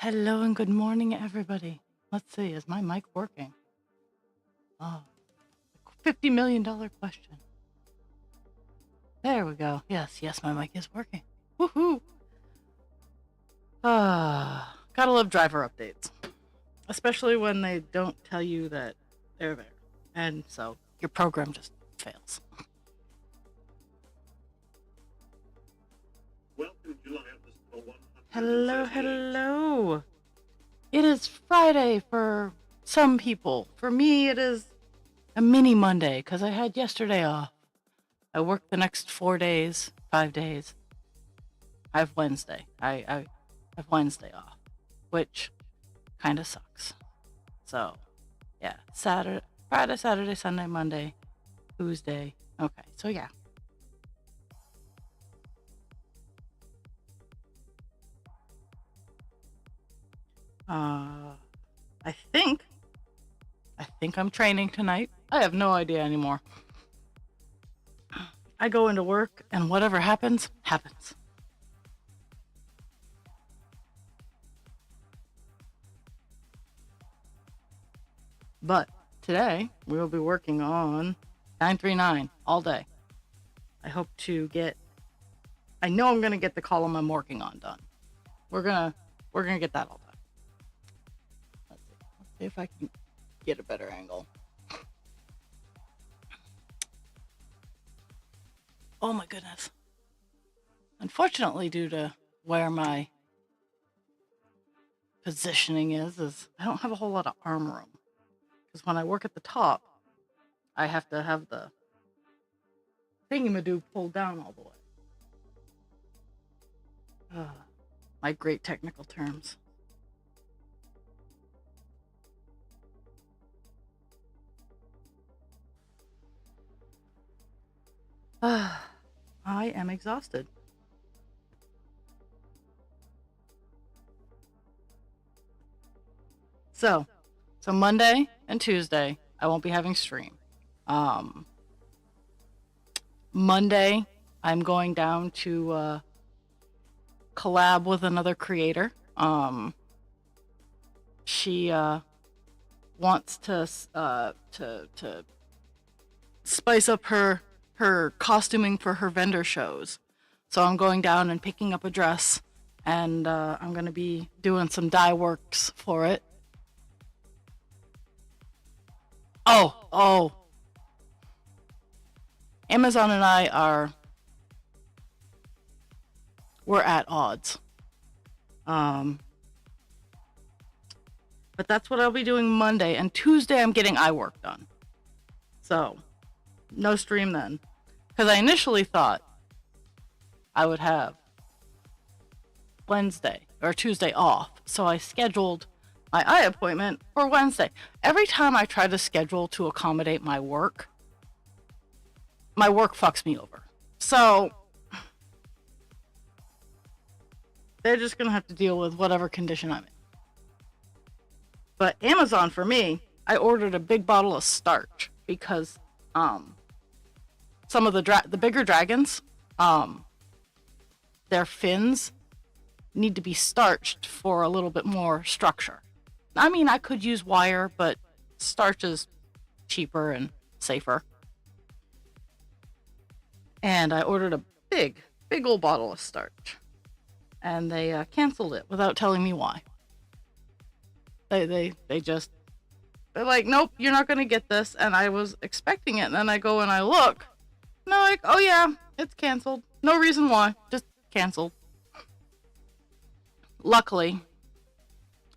Hello and good morning, everybody. Let's see, is my mic working? Oh, $50 million question. There we go. Yes, my mic is working. Woohoo! Gotta love driver updates, especially when they don't tell you that they're there, and so your program just fails. Welcome, July episode 100. Hello. It is Friday for some people. For me, it is a mini Monday because I had yesterday off. I work the next 5 days. I have Wednesday. I have Wednesday off, which kind of sucks. So, yeah, Friday, Saturday, Sunday, Monday, Tuesday. Okay, so yeah. I think I'm training tonight. I have no idea anymore. I go into work and whatever happens, happens. But today we will be working on 939 all day. I hope to I know I'm gonna get the column I'm working on done. We're gonna get that all done. Let's see if I can get a better angle. Oh my goodness. Unfortunately, due to where my positioning is I don't have a whole lot of arm room. Because when I work at the top, I have to have the thingamadoo pulled down all the way. My great technical terms. I am exhausted. So Monday and Tuesday, I won't be having stream. Monday, I'm going down to collab with another creator. She wants to spice up her costuming for her vendor shows. So I'm going down and picking up a dress, and I'm going to be doing some dye works for it. Oh. Amazon and I we're at odds. But that's what I'll be doing Monday, and Tuesday I'm getting eye work done. So, no stream then. Because I initially thought I would have Wednesday or Tuesday off. So I scheduled my eye appointment for Wednesday. Every time I try to schedule to accommodate my work fucks me over. So they're just going to have to deal with whatever condition I'm in. But Amazon, for me, I ordered a big bottle of starch because some of the bigger dragons, their fins need to be starched for a little bit more structure. I mean, I could use wire, but starch is cheaper and safer. And I ordered a big old bottle of starch. And they canceled it without telling me why. They're like, nope, you're not going to get this. And I was expecting it. And then I go and I look. And they're like, oh yeah, it's canceled. No reason why. Just canceled. Luckily,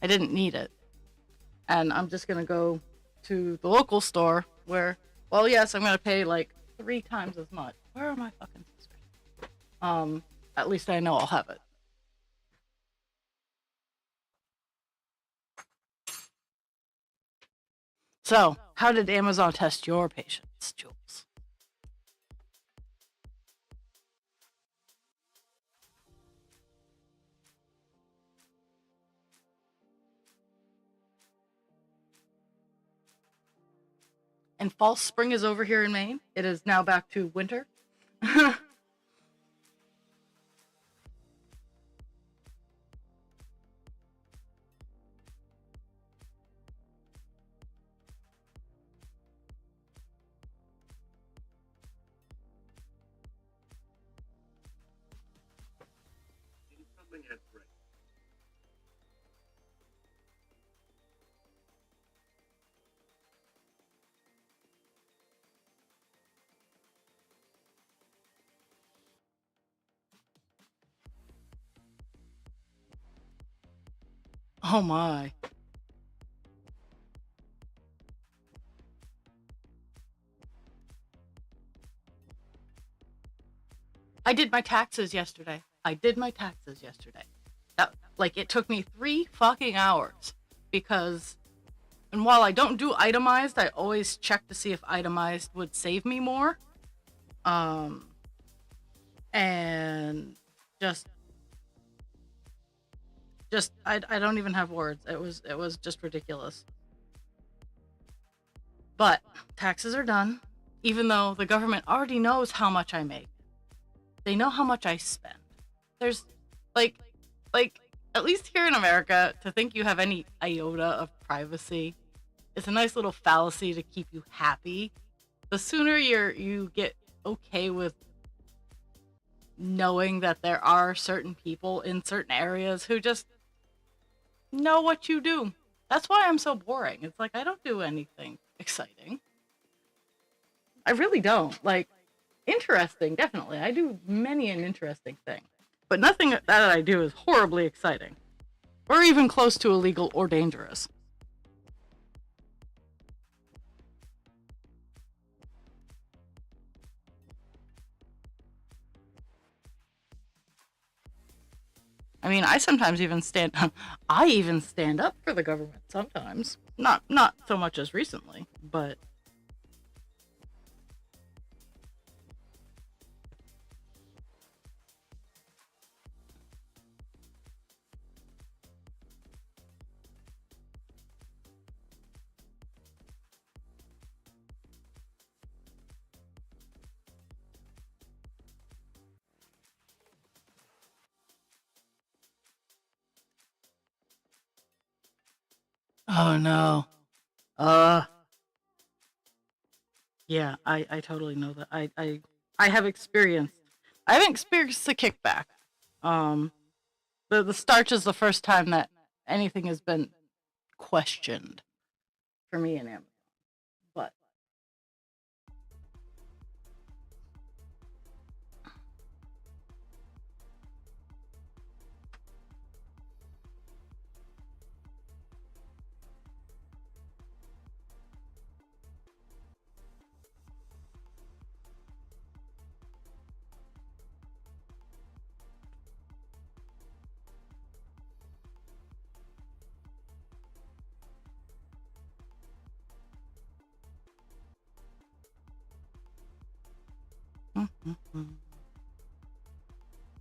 I didn't need it. And I'm just going to go to the local store where, well, yes, I'm going to pay like 3 times as much. Where are my fucking scissors? At least I know I'll have it. So, how did Amazon test your patience, Jules? And false spring is over here in Maine. It is now back to winter. and 3. Oh my. I did my taxes yesterday. Like, it took me 3 fucking hours because, and while I don't do itemized, I always check to see if itemized would save me more. And just I don't even have words. It was just ridiculous. But taxes are done, even though the government already knows how much I make. They know how much I spend. There's like at least here in America, to think you have any iota of privacy is a nice little fallacy to keep you happy. The sooner you get okay with knowing that there are certain people in certain areas who just know what you do. That's why I'm so boring. It's like I don't do anything exciting. I really don't. Like, interesting, definitely. I do many an interesting thing. But nothing that I do is horribly exciting. Or even close to illegal or dangerous. I mean, I sometimes even stand I even stand up for the government sometimes. Not so much as recently, but oh no. Uh yeah, I totally know that. I have experienced I haven't experienced the kickback. Um the starch is the first time that anything has been questioned for me in Amazon. But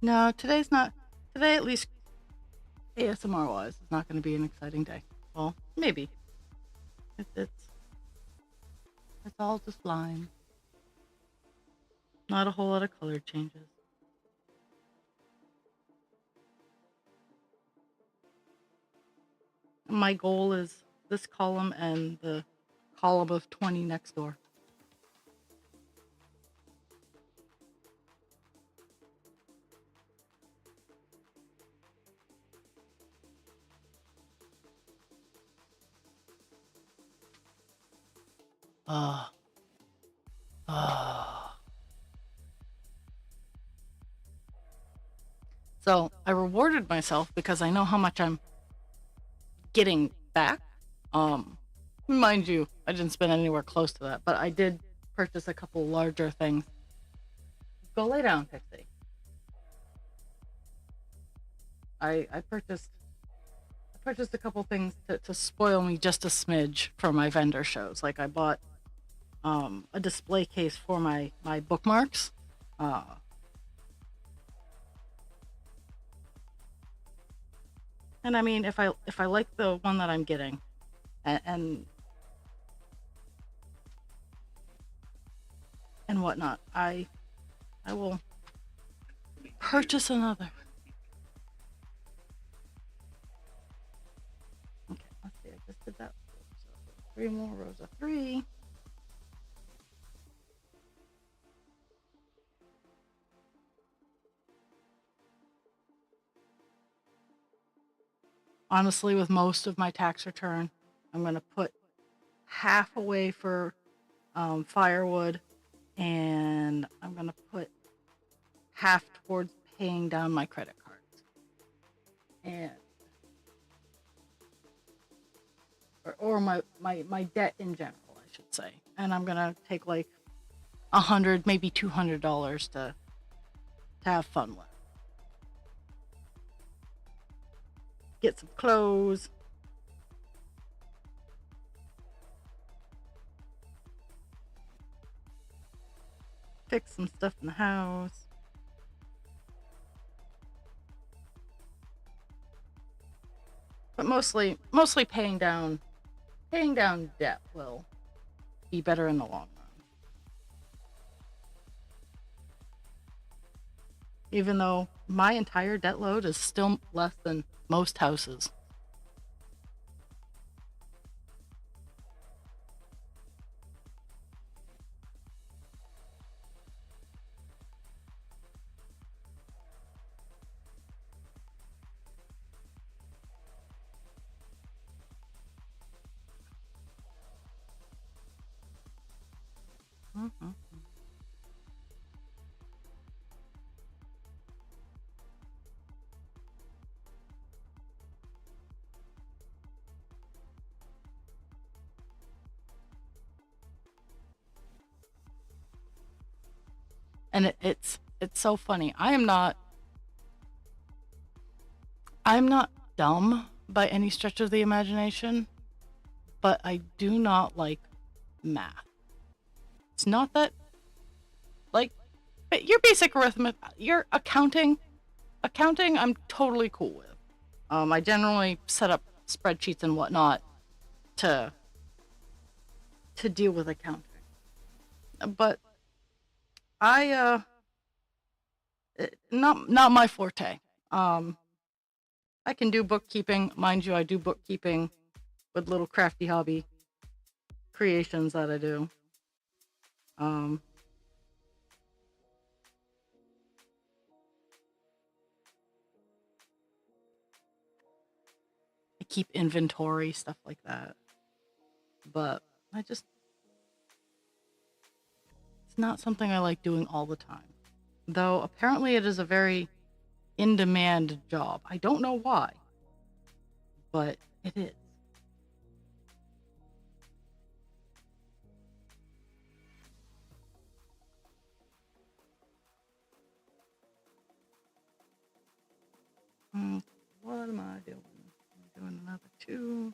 no, today's not today at least ASMR wise is not going to be an exciting day. Well, maybe. It's it's all just line. Not a whole lot of color changes. My goal is this column and the column of 20 next door. Ah, ah. So I rewarded myself because I know how much I'm getting back. Um, Mind you, I didn't spend anywhere close to that, but I did purchase a couple larger things. Go lay down, Pixie. I purchased a couple things to spoil me just a smidge for my vendor shows. Like, I bought a display case for my bookmarks. Uh, and I mean, if I like the one that I'm getting, and and whatnot, I will purchase another. Okay, let's see. I just did that. So 3 more rows of 3. honestly, with most of my tax return, I'm going to put half away for firewood, and I'm going to put half towards paying down my credit cards. And or my debt in general, I should say. And I'm gonna take like $100, maybe $200 to have fun with. Get some clothes. Fix some stuff in the house. But mostly paying down debt will be better in the long run. Even though my entire debt load is still less than most houses. Mm-hmm. And it's so funny. I'm not dumb by any stretch of the imagination, but I do not like math. It's not that, like, your basic arithmetic, your accounting, I'm totally cool with. I generally set up spreadsheets and whatnot to deal with accounting. But not my forte. I can do bookkeeping, mind you. I do bookkeeping with little crafty hobby creations that I do. I keep inventory, stuff like that. But it's not something I like doing all the time. Though apparently it is a very in-demand job. I don't know why, but it is. What am I doing? I'm doing another 2.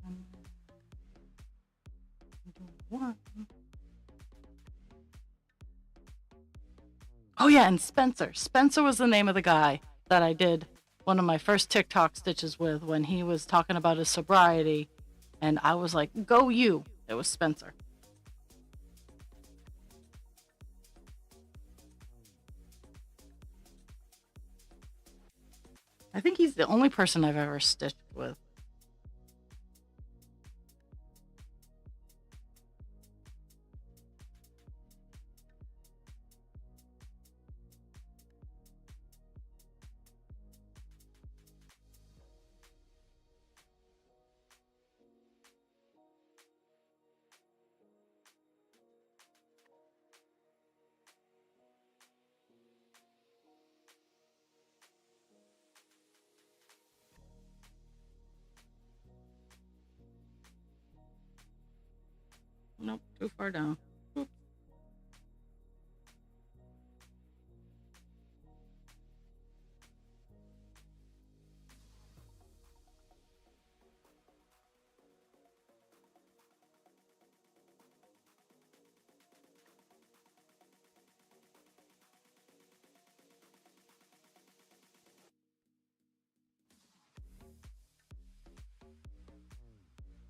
I'm doing 1. Oh yeah, and Spencer. Spencer was the name of the guy that I did one of my first TikTok stitches with when he was talking about his sobriety, and I was like, "Go you!" It was Spencer. I think he's the only person I've ever stitched with. Nope, too far down. Oops.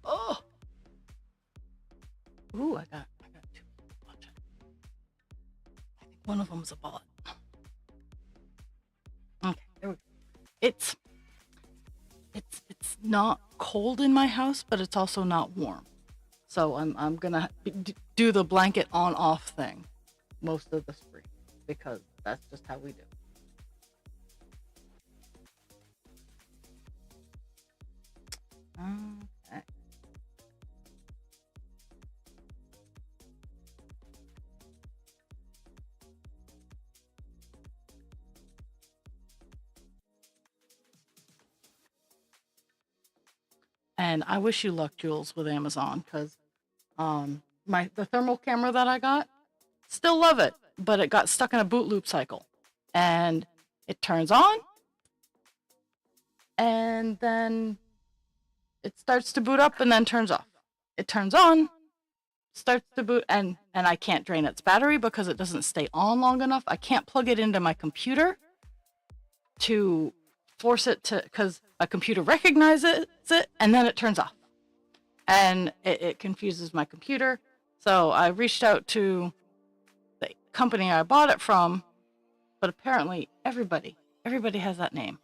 Oh! Ooh, I got 2. Watch it. I think one of them's a bot. Okay, there we go. It's not cold in my house, but it's also not warm. So I'm gonna do the blanket on off thing. most of the spree because that's just how we do. Okay. And I wish you luck, Jules, with Amazon, because the thermal camera that I got, still love it, but it got stuck in a boot loop cycle. And it turns on, and then it starts to boot up and then turns off. It turns on, starts to boot, and I can't drain its battery because it doesn't stay on long enough. I can't plug it into my computer to force it to, because my computer recognizes it and then it turns off. And it confuses my computer. So I reached out to the company I bought it from, but apparently everybody has that name.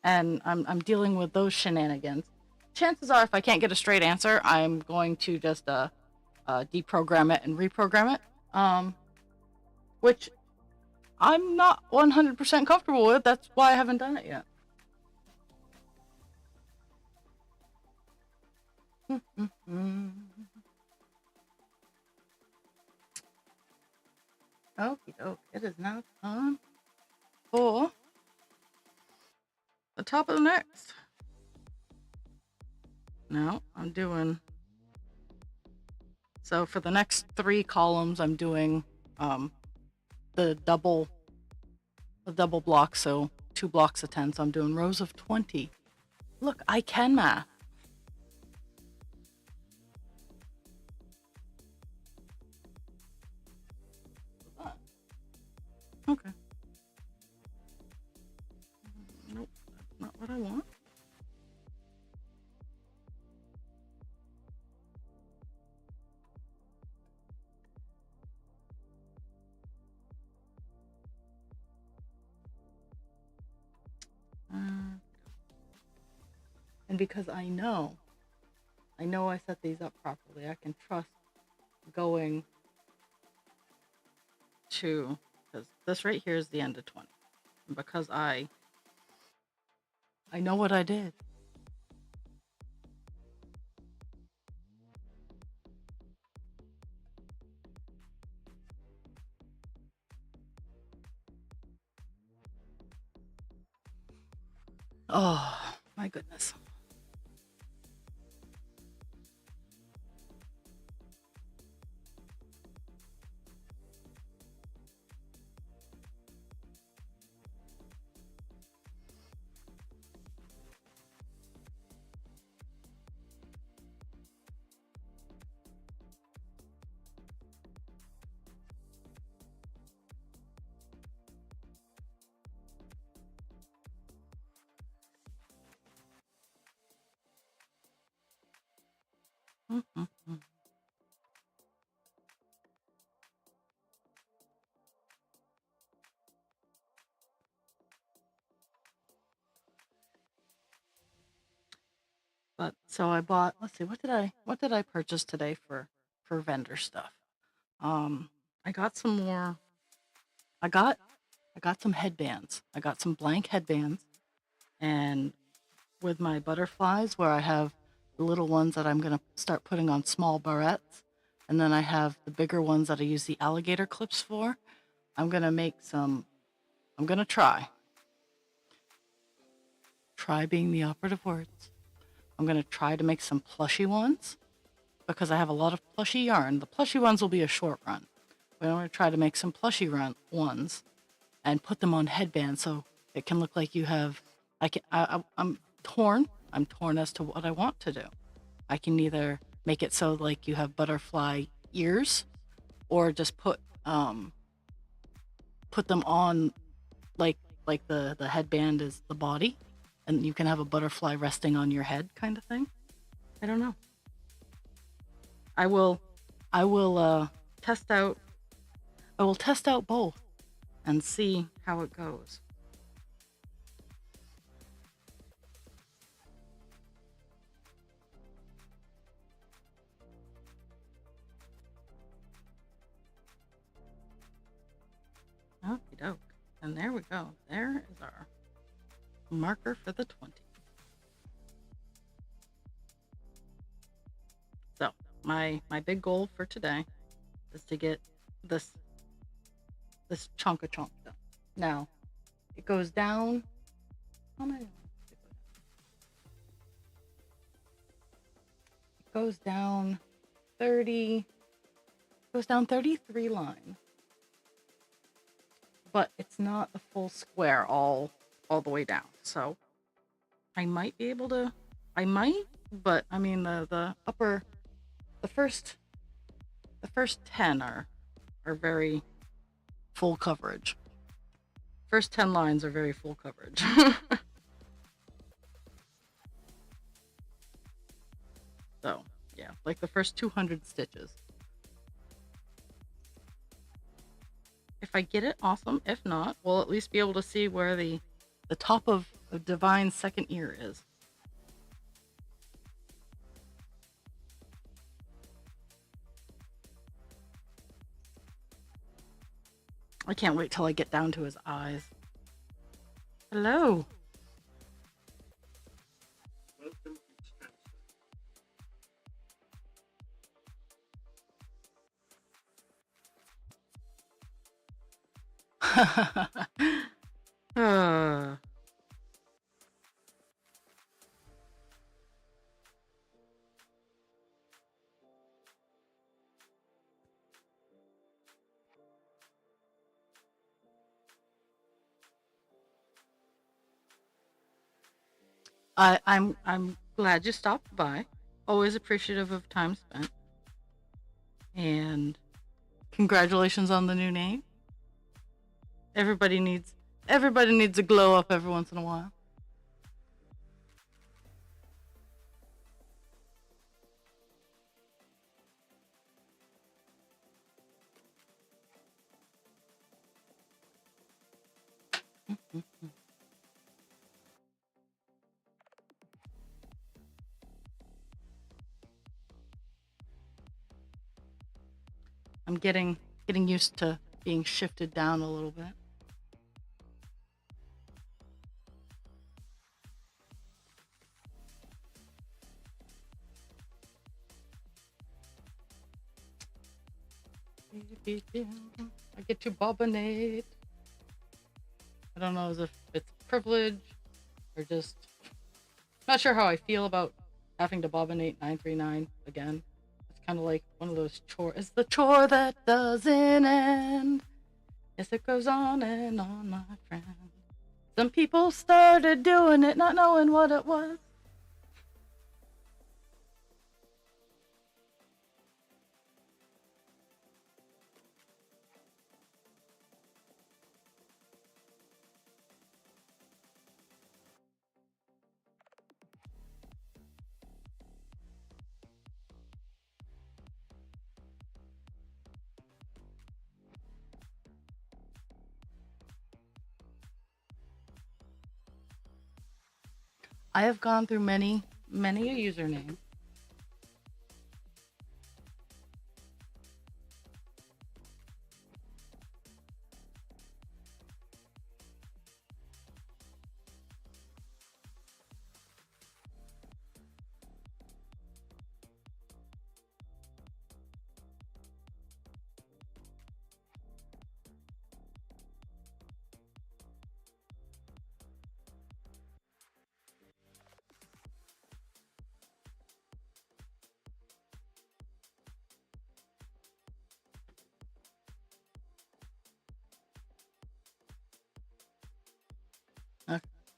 And I'm dealing with those shenanigans. Chances are, if I can't get a straight answer, I'm going to just deprogram it and reprogram it, which I'm not 100% comfortable with. That's why I haven't done it yet. Okie doke. It is now time for the top of the next. Now I'm doing, so for the next 3 columns, I'm doing the double block, so 2 blocks of 10. So I'm doing rows of 20. Look, I can math. Okay. Nope, that's not what I want. And because I know I set these up properly, I can trust going to, because this right here is the end of 20. And because I know what I did. Oh, my goodness. But so I bought, let's see, what did I purchase today for vendor stuff? I got some more. I got some headbands. I got some blank headbands, and with my butterflies, where I have the little ones that I'm gonna start putting on small barrettes, and then I have the bigger ones that I use the alligator clips for. I'm gonna make some. I'm gonna try. Try being the operative words. I'm gonna try to make some plushy ones because I have a lot of plushy yarn. The plushy ones will be a short run, but I'm gonna try to make some plushy ones and put them on headbands so it can look like you have. I'm torn. I'm torn as to what I want to do. I can either make it so like you have butterfly ears, or just put them on like the headband is the body, and you can have a butterfly resting on your head kind of thing. I don't know. I will test out both and see how it goes. And there we go. There is our marker for the 20. So my big goal for today is to get this chunk of chunk done. Now it goes down. How many? It goes down 30. It goes down 33 lines, but it's not a full square all the way down. So I might be able to. I might, but I mean the first 10 are very full coverage. First 10 lines are very full coverage. So yeah, like the first 200 stitches. If I get it, awesome. If not, we'll at least be able to see where the top of Divine's second ear is. I can't wait till I get down to his eyes. Hello. Welcome to uh, I'm glad you stopped by. Always appreciative of time spent. And congratulations on the new name. Everybody needs a glow up every once in a while. I'm getting used to being shifted down a little bit. I get to bobbinate. I don't know if it's privilege or just not sure how I feel about having to bobbinate 939 again. It's kind of like one of those chores. It's the chore that doesn't end. Yes, it goes on and on, my friend. Some people started doing it not knowing what it was. I have gone through many a username.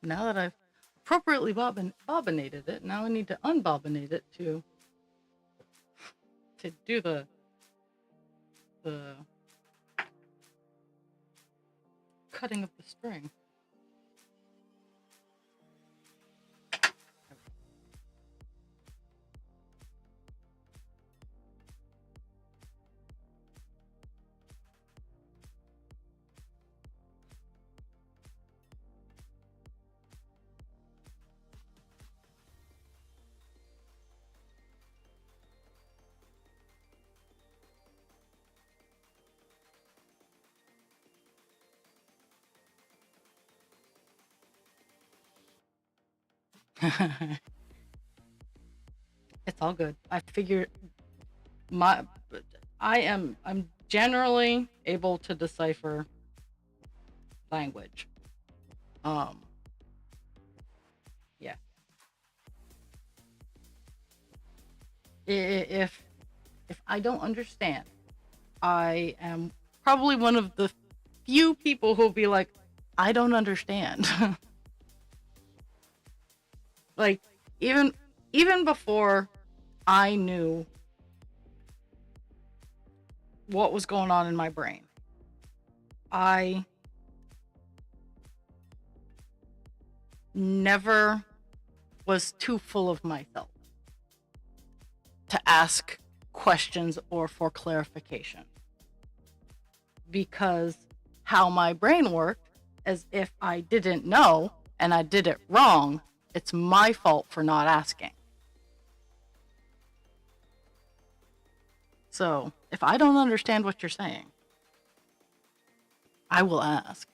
Now that I've appropriately bobbinated it, now I need to unbobbinate it to do the cutting of the string. It's all good. I figured my I'm generally able to decipher language. Um, yeah. If I don't understand, I am probably one of the few people who'll be like, I don't understand. Like even even before I knew what was going on in my brain, I never was too full of myself to ask questions or for clarification, because how my brain worked, as if I didn't know and I did it wrong, it's my fault for not asking. So if I don't understand what you're saying, I will ask.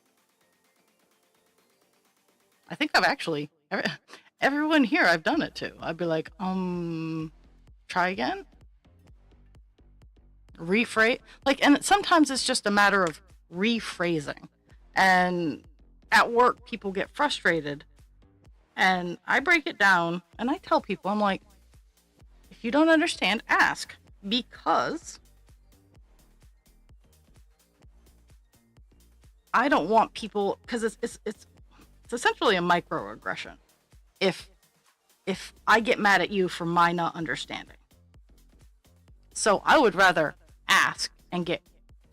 I think I've actually, everyone here I've done it to. I'd be like, try again? Rephrase. Like, and sometimes it's just a matter of rephrasing. And at work, people get frustrated. And I break it down and I tell people, I'm like, if you don't understand, ask. Because I don't want people, because it's essentially a microaggression. If I get mad at you for my not understanding. So I would rather ask and get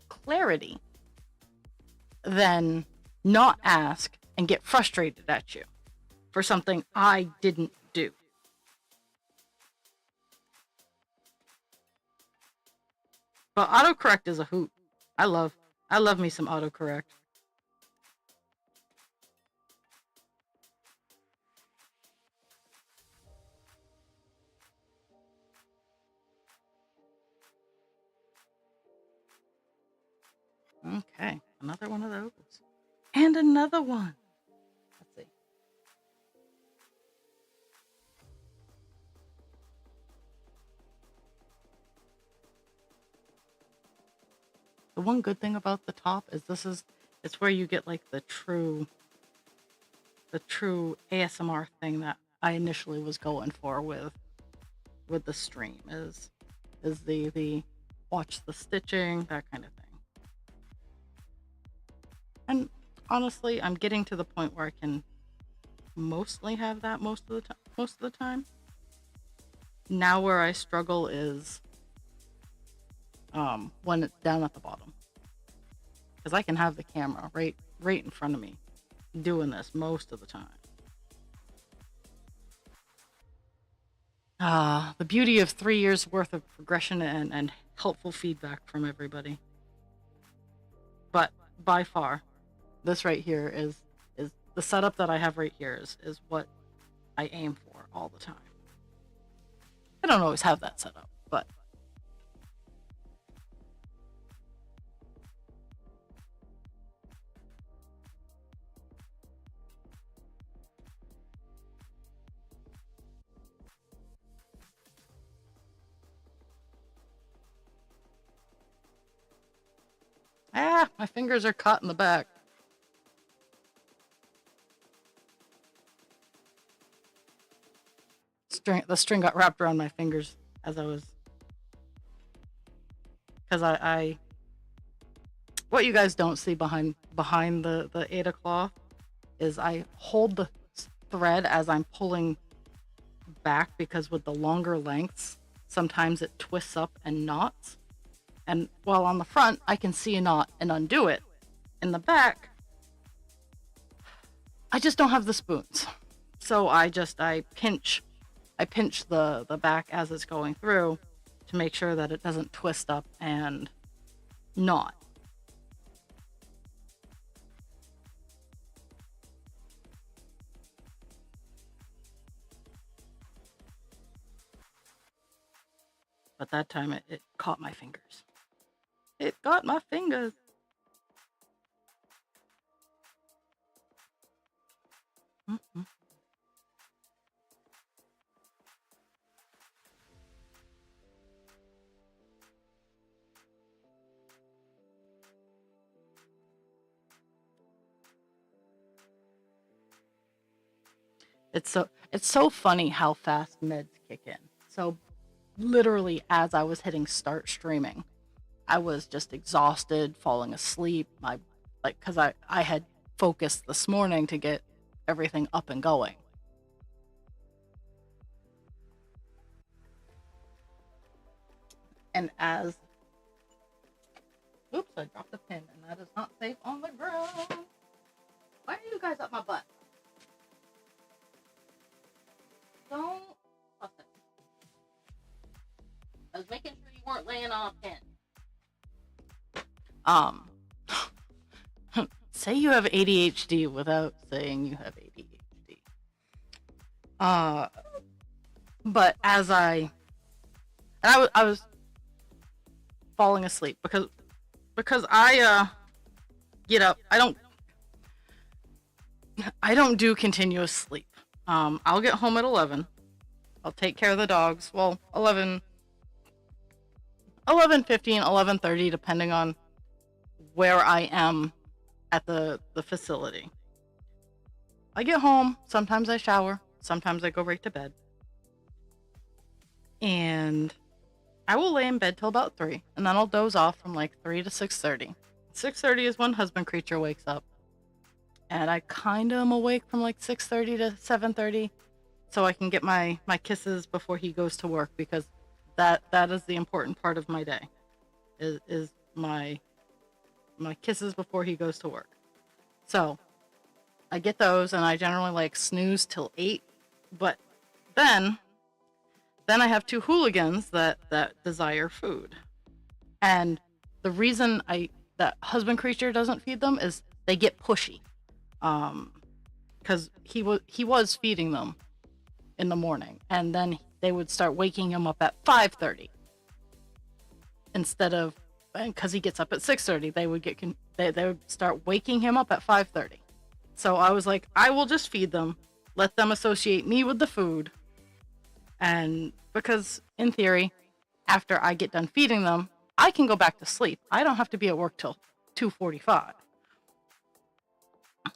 clarity than not ask and get frustrated at you for something I didn't do. But autocorrect is a hoot. I love me some autocorrect. Okay, another one of those. And another one. Let's see. The one good thing about the top is it's where you get like the true ASMR thing that I initially was going for with the stream is the watch the stitching, that kind of thing. And honestly, I'm getting to the point where I can mostly have that most of the time. Now where I struggle is when it's down at the bottom, because I can have the camera right in front of me doing this most of the time. The beauty of 3 years worth of progression and helpful feedback from everybody. But by far, this right here is the setup that I have right here is what I aim for all the time. I don't always have that set up, but my fingers are caught in the back. The string got wrapped around my fingers as I was, because I what you guys don't see behind the Ada cloth is I hold the thread as I'm pulling back, because with the longer lengths, sometimes it twists up and knots. And while on the front, I can see a knot and undo it. In the back, I just don't have the spoons. So I pinch the back as it's going through to make sure that it doesn't twist up and knot. But that time it caught my fingers. It got my fingers. It's so funny how fast meds kick in. So literally as I was hitting start streaming, I was just exhausted, falling asleep. Cuz I had focused this morning to get everything up and going. And as oops, I dropped a pin and that is not safe on the ground. Why are you guys up my butt? Don't fuss it. I was making sure you weren't laying on a pin. Say you have ADHD without saying you have ADHD. But as I was falling asleep because I get up. I don't do continuous sleep. I'll get home at 11. I'll take care of the dogs. Well, 11:15, 11:30, depending on where I am at the facility. I get home. Sometimes I shower. Sometimes I go right to bed. And I will lay in bed till about 3, and then I'll doze off from like 3 to 6:30. 6:30 is when husband creature wakes up. And I kind of am awake from like 6:30 to 7:30 so I can get my kisses before he goes to work, because that is the important part of my day is my kisses before he goes to work. So I get those, and I generally like snooze till 8, but then I have 2 hooligans that desire food. And the reason that husband creature doesn't feed them is they get pushy. Because he was feeding them in the morning, and then they would start waking him up at 5:30 instead of, because he gets up at 6:30. They would start waking him up at 5:30. So I was like, I will just feed them, let them associate me with the food, and because in theory, after I get done feeding them, I can go back to sleep. I don't have to be at work till 2:45.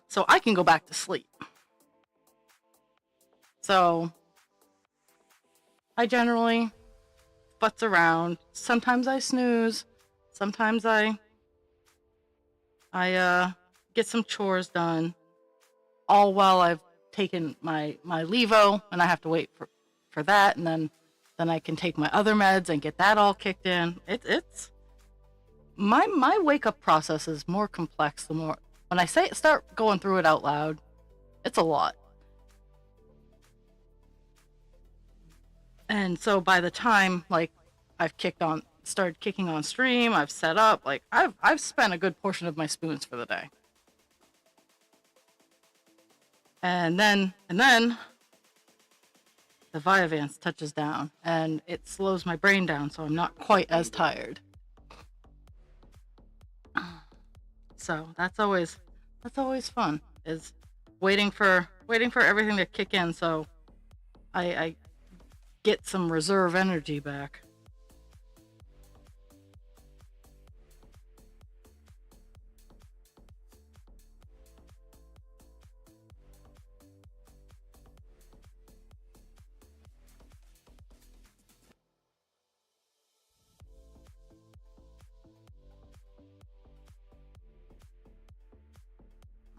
So I can go back to sleep. So I generally futz around. Sometimes I snooze. Sometimes I get some chores done, all while I've taken my levo, and I have to wait for that, and then I can take my other meds and get that all kicked in. It's my wake up process is more complex the more when I start going through it out loud. It's a lot. And so by the time like I've started kicking on stream, I've set up, like I've spent a good portion of my spoons for the day. And then the Vyvanse touches down, and it slows my brain down, so I'm not quite as tired. So that's always fun, is waiting for everything to kick in, so I get some reserve energy back.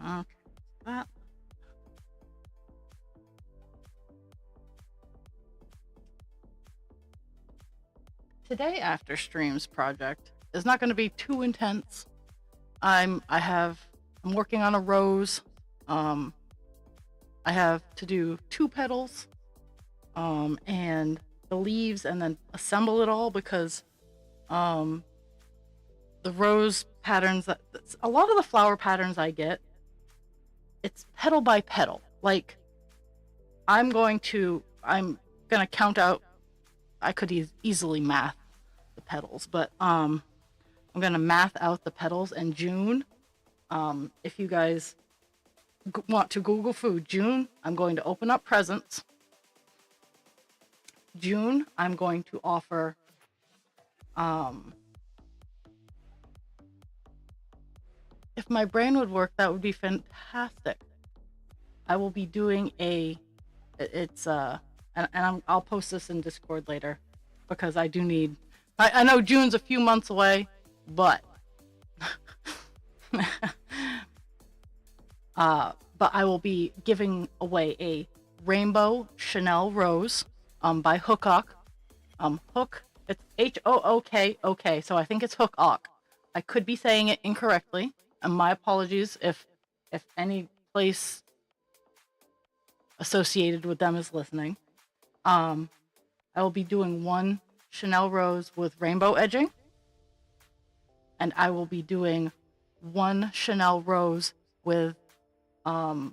Okay, that. Today after streams project is not going to be too intense. I'm working on a rose. I have to do 2 petals, and the leaves, and then assemble it all, because the rose patterns, a lot of the flower patterns I get, it's petal by petal. Like I'm gonna count out. I could easily math the petals, but I'm gonna math out the petals in June. If you guys want to Google food, June, I'm going to open up presents. June, I'm going to offer if my brain would work, that would be fantastic. I will be doing a It's I'll post this in Discord later because I do need. I know June's a few months away, but but I will be giving away a rainbow Chanel rose by Hookok. Hook, it's Hook. So I think it's Hookok. I could be saying it incorrectly, and my apologies if any place associated with them is listening. I will be doing one Chanel rose with rainbow edging, and I will be doing one Chanel rose with a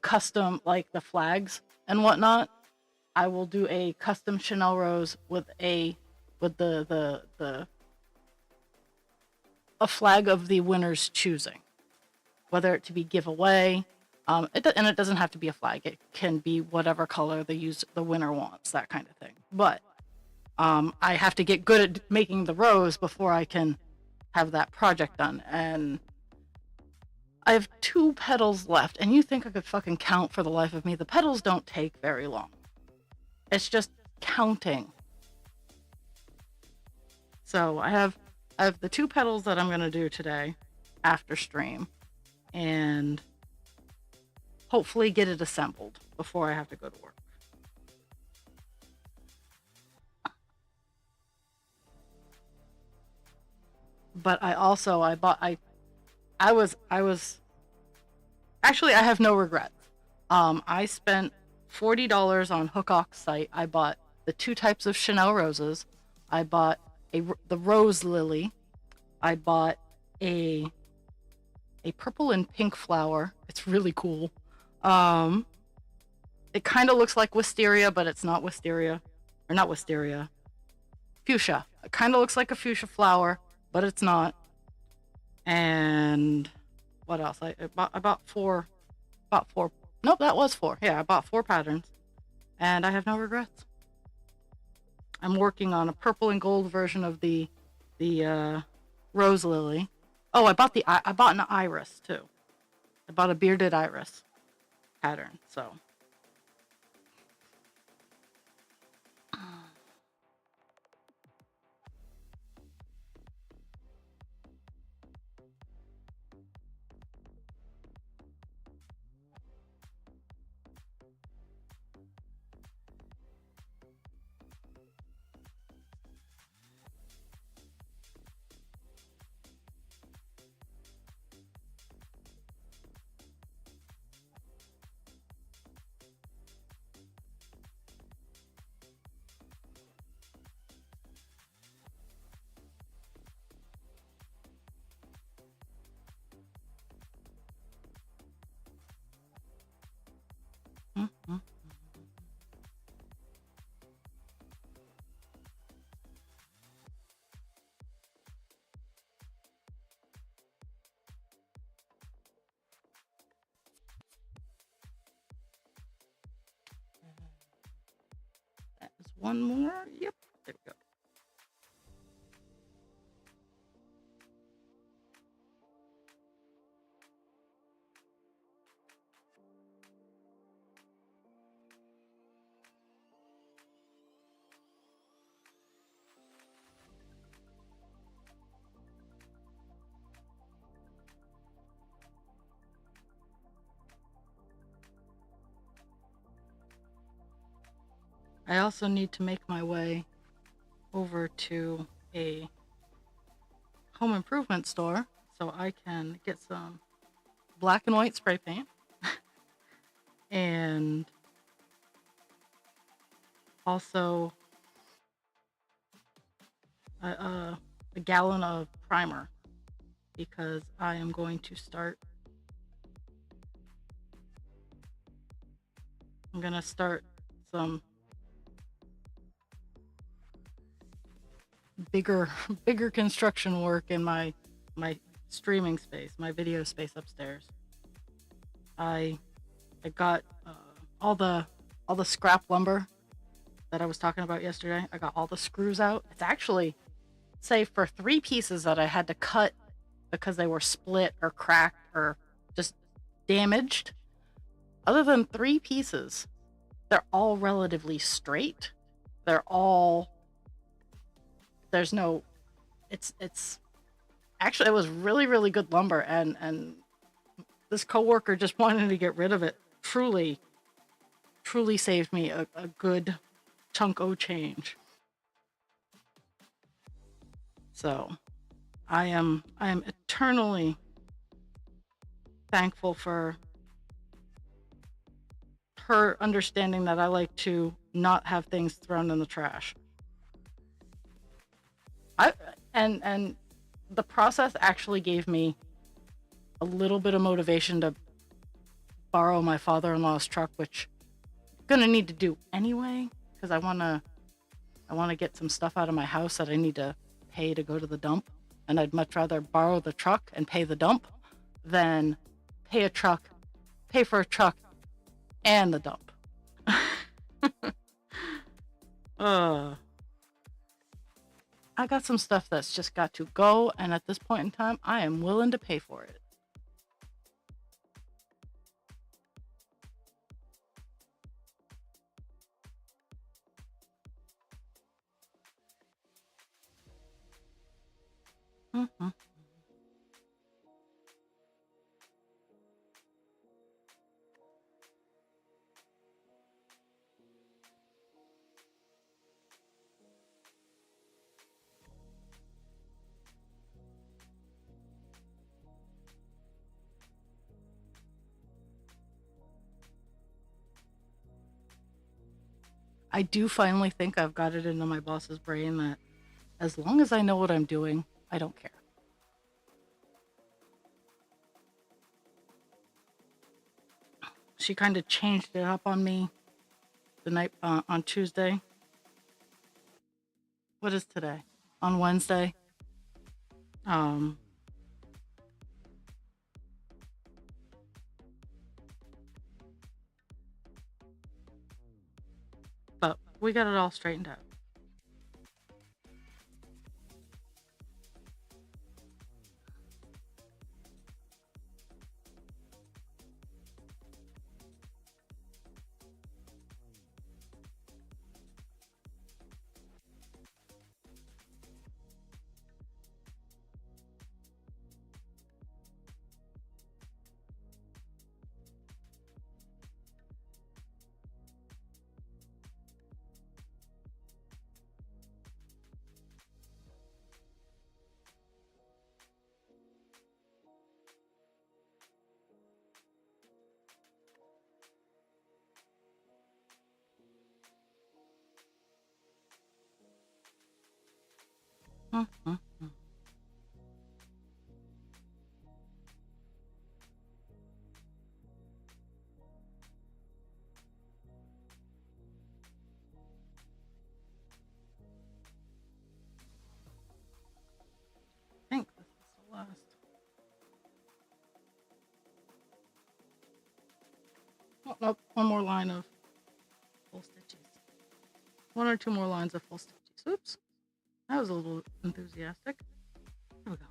custom, like the flags and whatnot. I will do a custom Chanel rose with a flag of the winner's choosing, whether it to be giveaway. It doesn't have to be a flag. It can be whatever color the winner wants, that kind of thing. But I have to get good at making the rose before I can have that project done. And I have 2 petals left, and you think I could fucking count for the life of me. The petals don't take very long. It's just counting. So I have the 2 petals that I'm gonna do today after stream, and hopefully get it assembled before I have to go to work. But I have no regrets. I spent $40 on Hookok's site. I bought the 2 types of Chanel roses. I bought the rose lily. I bought a purple and pink flower. It's really cool. It kind of looks like wisteria, but it's not wisteria. Or not wisteria. Fuchsia. It kind of looks like a fuchsia flower, but it's not. And what else? I bought four. Nope, that was 4. Yeah, I bought 4 patterns, and I have no regrets. I'm working on a purple and gold version of the rose lily. Oh, I bought an iris too. I bought a bearded iris pattern. So. Mm-hmm. That is one more. Yep, there we go. I also need to make my way over to a home improvement store so I can get some black and white spray paint and also a gallon of primer, because I am going to start. I'm gonna start some bigger construction work in my streaming space, my video space upstairs. I got all the scrap lumber that I was talking about yesterday. I got all the screws out. It's actually, say, for 3 pieces that I had to cut because they were split or cracked or just damaged. other than 3 pieces, they're all relatively straight. They're all, there's no, it's actually, it was really, really good lumber, and this coworker just wanted to get rid of it. Truly saved me a good chunk o' change. So I am eternally thankful for her understanding that I like to not have things thrown in the trash. And the process actually gave me a little bit of motivation to borrow my father-in-law's truck, which I'm gonna need to do anyway, because I wanna get some stuff out of my house that I need to pay to go to the dump, and I'd much rather borrow the truck and pay the dump than pay for a truck and the dump. I got some stuff that's just got to go, and at this point in time, I am willing to pay for it. Mm-hmm. I do finally think I've got it into my boss's brain that as long as I know what I'm doing, I don't care. She kind of changed it up on me the night on Tuesday. What is today? On Wednesday. But we got it all straightened out. Mm-hmm. I think this is the last. Oh, nope, one more line of full stitches. 1 or 2 more lines of full stitches. Oops, that was a little enthusiastic. Here we go.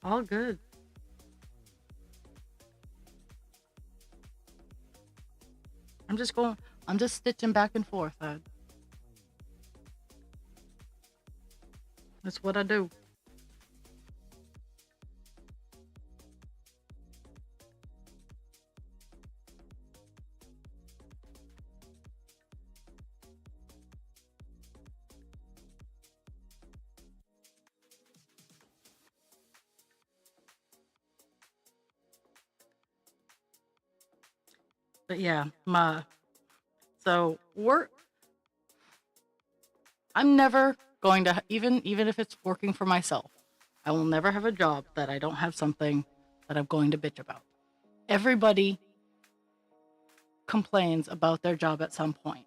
All good. I'm just stitching back and forth. That's what I do. But yeah, I'm never going to, even if it's working for myself, I will never have a job that I don't have something that I'm going to bitch about. Everybody complains about their job at some point.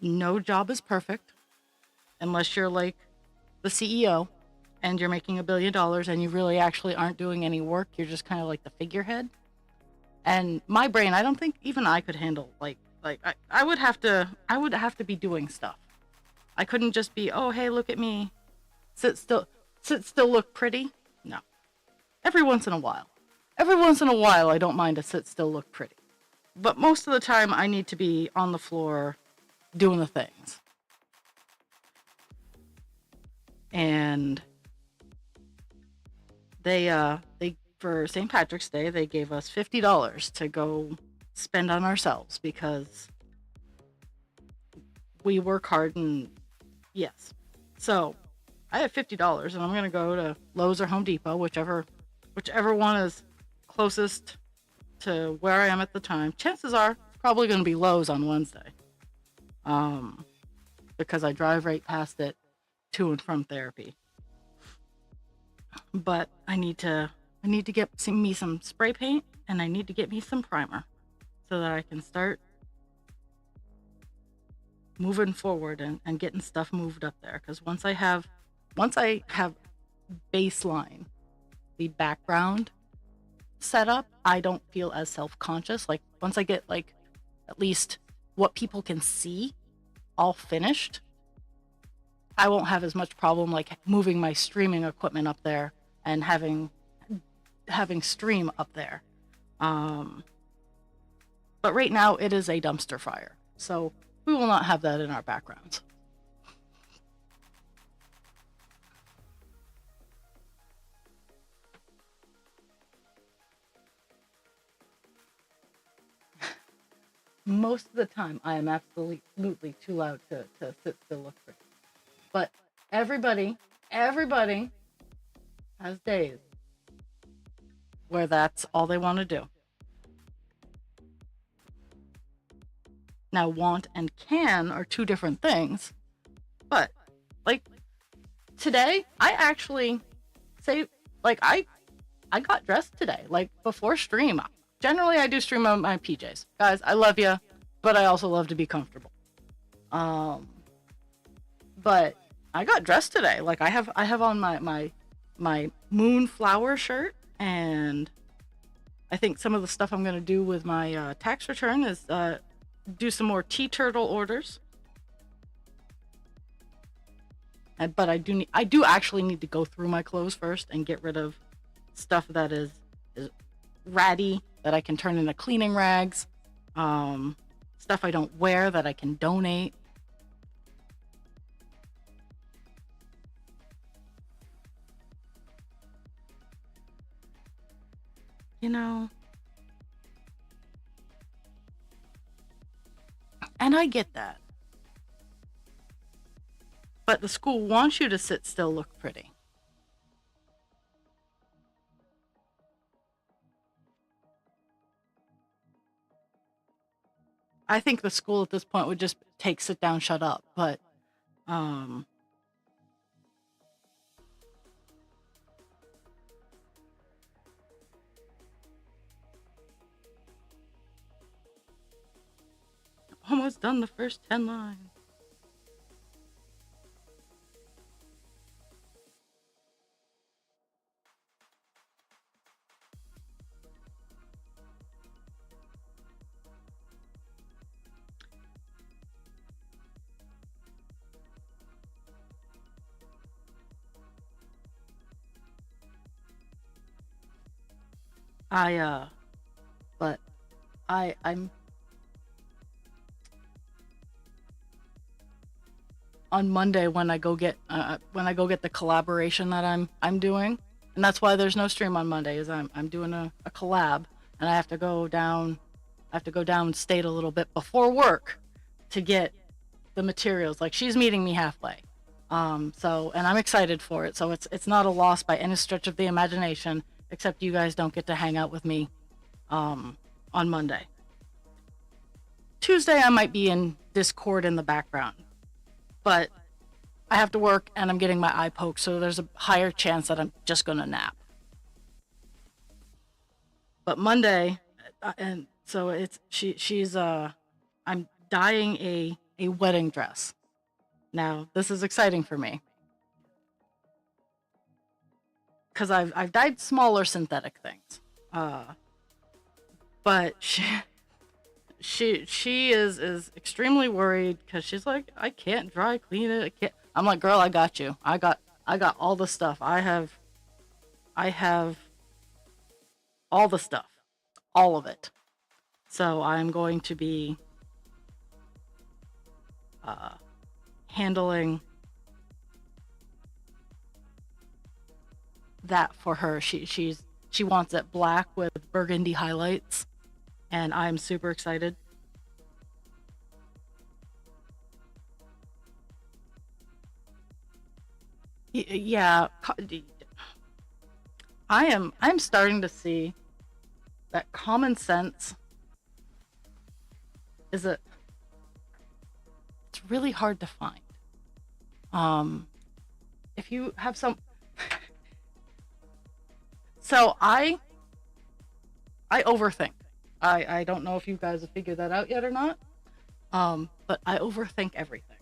No job is perfect unless you're like the CEO and you're making $1 billion and you really actually aren't doing any work. You're just kind of like the figurehead. And my brain, I don't think even I could handle I would have to be doing stuff. I couldn't just be, oh hey, look at me, sit still, look pretty. No. Every once in a while. Every once in a while I don't mind to sit still, look pretty. But most of the time I need to be on the floor doing the things. And they for St. Patrick's Day, they gave us $50 to go spend on ourselves because we work hard and yes. So I have $50 and I'm gonna go to Lowe's or Home Depot, whichever one is closest to where I am at the time. Chances are it's probably gonna be Lowe's on Wednesday. Because I drive right past it to and from therapy. But I need to get me some spray paint and I need to get me some primer so that I can start moving forward and getting stuff moved up there. Because once I have baseline, the background set up, I don't feel as self-conscious. Like once I get like at least what people can see all finished, I won't have as much problem like moving my streaming equipment up there and having stream up there. But right now it is a dumpster fire, so we will not have that in our backgrounds. Most of the time I am absolutely too loud to sit still, look pretty. But everybody has days where that's all they want to do. Now, want and can are two different things, but like today, I actually say like I got dressed today, like before stream. Generally, I do stream on my PJs, guys. I love you, but I also love to be comfortable. But I got dressed today. Like I have on my moonflower shirt, and I think some of the stuff I'm gonna do with my tax return is do some more tea turtle orders. But I do actually need to go through my clothes first and get rid of stuff that is ratty that I can turn into cleaning rags, stuff I don't wear that I can donate. You know, and I get that. But the school wants you to sit still, look pretty. I think the school at this point would just take sit down, shut up. But almost done the first 10 lines. I'm on Monday when I go get the collaboration that I'm doing, and that's why there's no stream on Monday. Is I'm doing a collab, and I have to go down state a little bit before work to get the materials. Like she's meeting me halfway, so and I'm excited for it. So it's not a loss by any stretch of the imagination, except you guys don't get to hang out with me on Monday. Tuesday I might be in Discord in the background, but I have to work and I'm getting my eye poked, so there's a higher chance that I'm just gonna nap. But Monday, and so she's I'm dyeing a wedding dress. Now this is exciting for me because I've dyed smaller synthetic things, but she is extremely worried because she's like, I can't dry clean it. I can't. I'm like, girl, I got you. I got all the stuff. I have all the stuff, all of it. So I'm going to be handling that for her. She wants it black with burgundy highlights, and I'm super excited. Yeah, I'm starting to see that common sense it's really hard to find. If you have some so I overthink. I don't know if you guys have figured that out yet or not. But I overthink everything.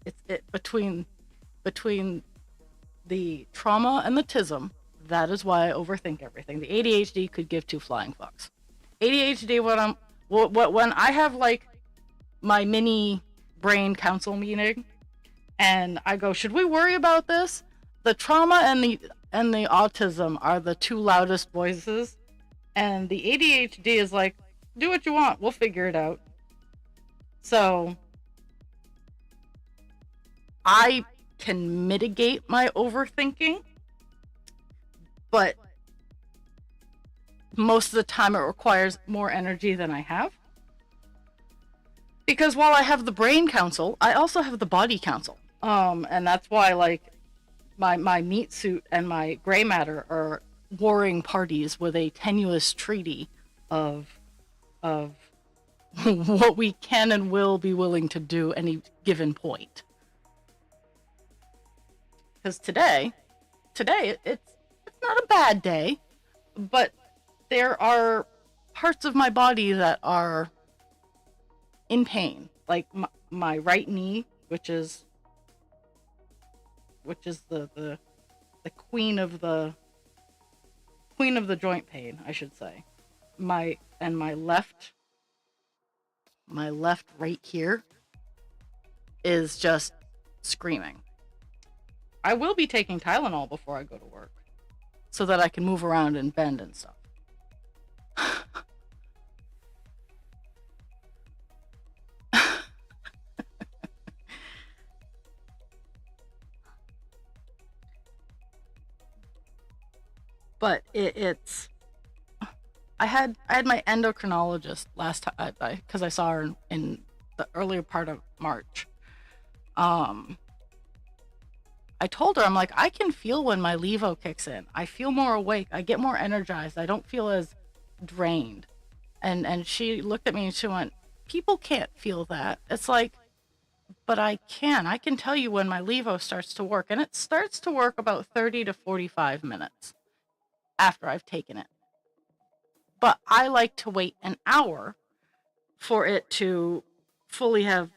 It's between the trauma and the tism. That is why I overthink everything. The ADHD could give two flying fucks. ADHD when I have like my mini brain council meeting and I go, should we worry about this? The trauma and the autism are the two loudest voices, and the ADHD is like, do what you want, we'll figure it out. So I can mitigate my overthinking, but most of the time it requires more energy than I have. Because while I have the brain council, I also have the body council. And that's why, like, my meat suit and my gray matter are warring parties with a tenuous treaty of what we can and will be willing to do any given point. Because today it's not a bad day, but there are parts of my body that are in pain, like my right knee, which is the queen of the joint pain, I should say. My left right here is just screaming. I will be taking Tylenol before I go to work so that I can move around and bend and stuff. But it's I had my endocrinologist last time because I saw her in the earlier part of March. I told her, I'm like, I can feel when my levo kicks in. I feel more awake. I get more energized. I don't feel as drained. And she looked at me and she went, people can't feel that. It's like, but I can. I can tell you when my levo starts to work. And it starts to work about 30 to 45 minutes after I've taken it. But I like to wait an hour for it to fully have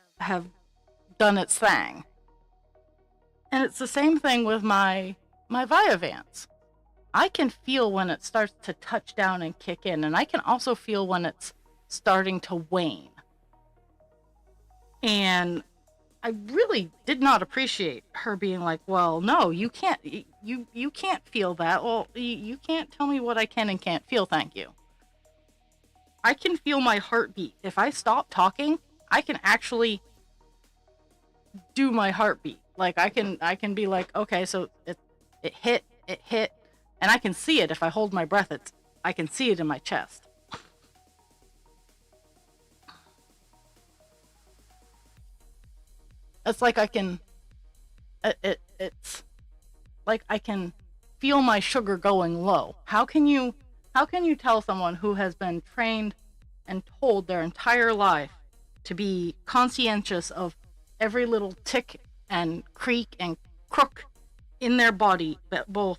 done its thing. And it's the same thing with my Vyvanse. I can feel when it starts to touch down and kick in, and I can also feel when it's starting to wane. And I really did not appreciate her being like, well, no, you can't feel that. Well, you can't tell me what I can and can't feel, thank you. I can feel my heartbeat. If I stop talking, I can actually do my heartbeat. Like I can be like, okay, so it hit, and I can see it if I hold my breath. I can see it in my chest. It's like I can, it's like I can feel my sugar going low. How can you tell someone who has been trained and told their entire life to be conscientious of every little tick and creak and crook in their body, but both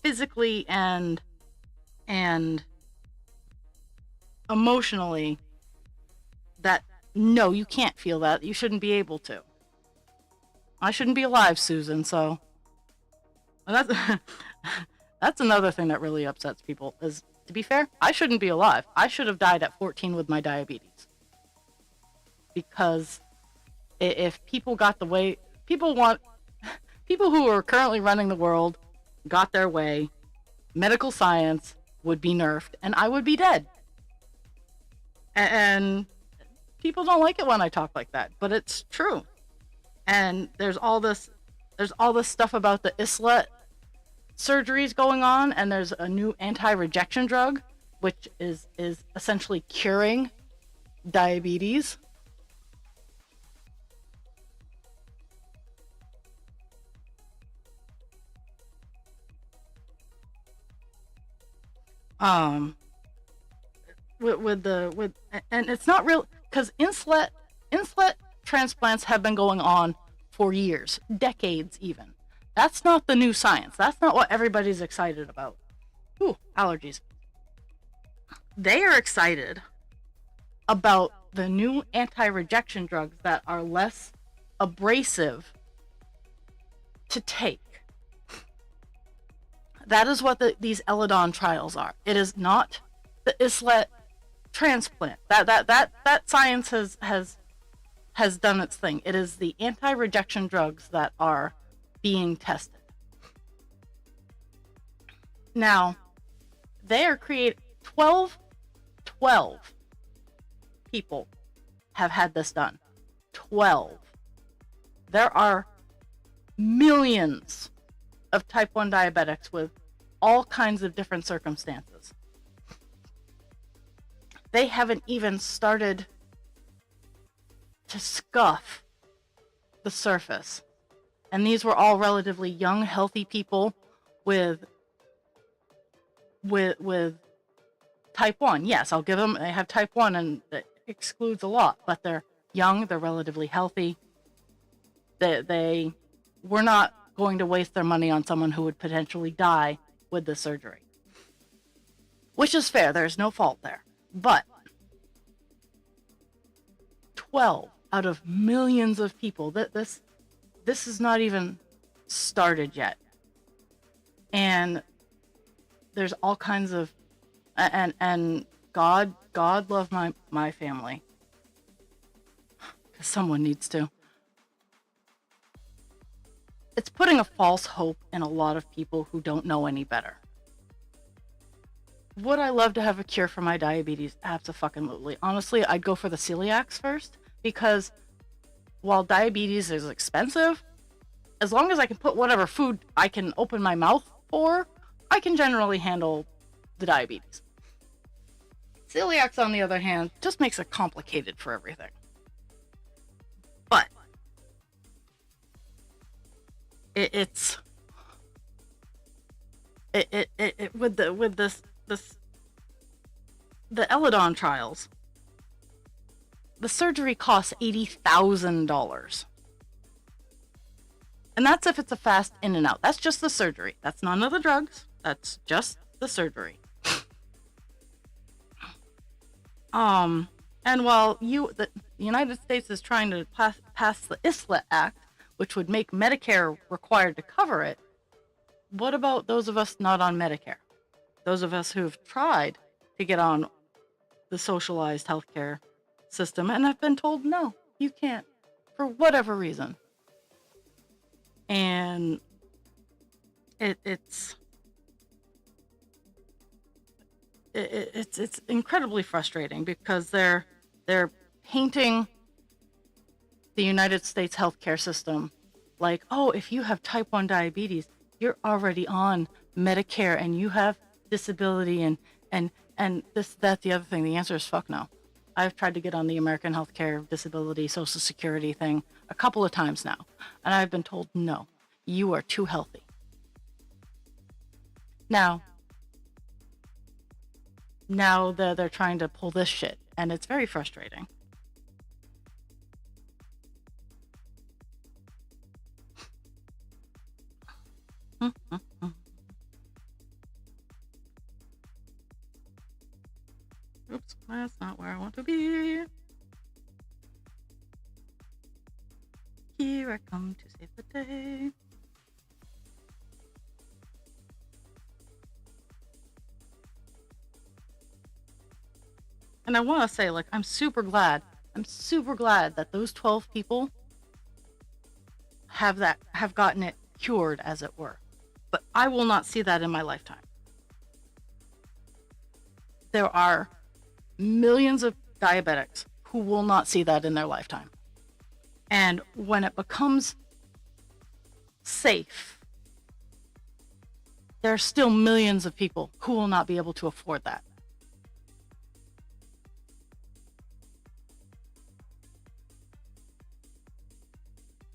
physically and emotionally, that no, you can't feel that. You shouldn't be able to. I shouldn't be alive, Susan, so that's another thing that really upsets people is to be fair, I shouldn't be alive. I should have died at 14 with my diabetes. Because if people got the way people who are currently running the world got their way, medical science would be nerfed and I would be dead. And people don't like it when I talk like that, but it's true. And there's all this stuff about the islet surgeries going on, and there's a new anti-rejection drug which is essentially curing diabetes. And it's not real, because insulet transplants have been going on for years, decades even. That's not the new science. That's not what everybody's excited about. Ooh, allergies. They are excited about the new anti-rejection drugs that are less abrasive to take. That is what these Eledon trials are. It is not the islet transplant. That science has done its thing. It is the anti-rejection drugs that are being tested. Now, they are 12 people have had this done. 12. There are millions of type 1 diabetics with all kinds of different circumstances. They haven't even started to scuff the surface. And these were all relatively young, healthy people with type 1. Yes, I'll give them, they have type 1 and that excludes a lot, but they're young, they're relatively healthy. They were not going to waste their money on someone who would potentially die with the surgery. Which is fair, there's no fault there. But 12 out of millions of people, this is not even started yet. And there's all kinds of, and God love my family. Because someone needs to. It's putting a false hope in a lot of people who don't know any better. Would I love to have a cure for my diabetes? Abso-fucking-lutely. Honestly, I'd go for the celiacs first, because while diabetes is expensive, as long as I can put whatever food I can open my mouth for, I can generally handle the diabetes. Celiacs, on the other hand, just makes it complicated for everything. But it's with the Eledon trials, the surgery costs $80,000. And that's if it's a fast in and out. That's just the surgery. That's none of the drugs. That's just the surgery. And while the United States is trying to pass the ISLET Act, which would make Medicare required to cover it, what about those of us not on Medicare? Those of us who've tried to get on the socialized healthcare system and have been told, no, you can't, for whatever reason. And it's incredibly frustrating, because they're painting the United States healthcare system like, oh, if you have type 1 diabetes, you're already on Medicare and you have disability and this, that, the other thing. The answer is fuck no. I've tried to get on the American Healthcare Disability Social Security thing a couple of times now, and I've been told, no, you are too healthy. Now they're trying to pull this shit, and it's very frustrating. Oops, that's not where I want to be. Here I come to save the day. And I want to say, like, I'm super glad that those 12 people have gotten it cured, as it were. But I will not see that in my lifetime. There are millions of diabetics who will not see that in their lifetime. And when it becomes safe, there are still millions of people who will not be able to afford that.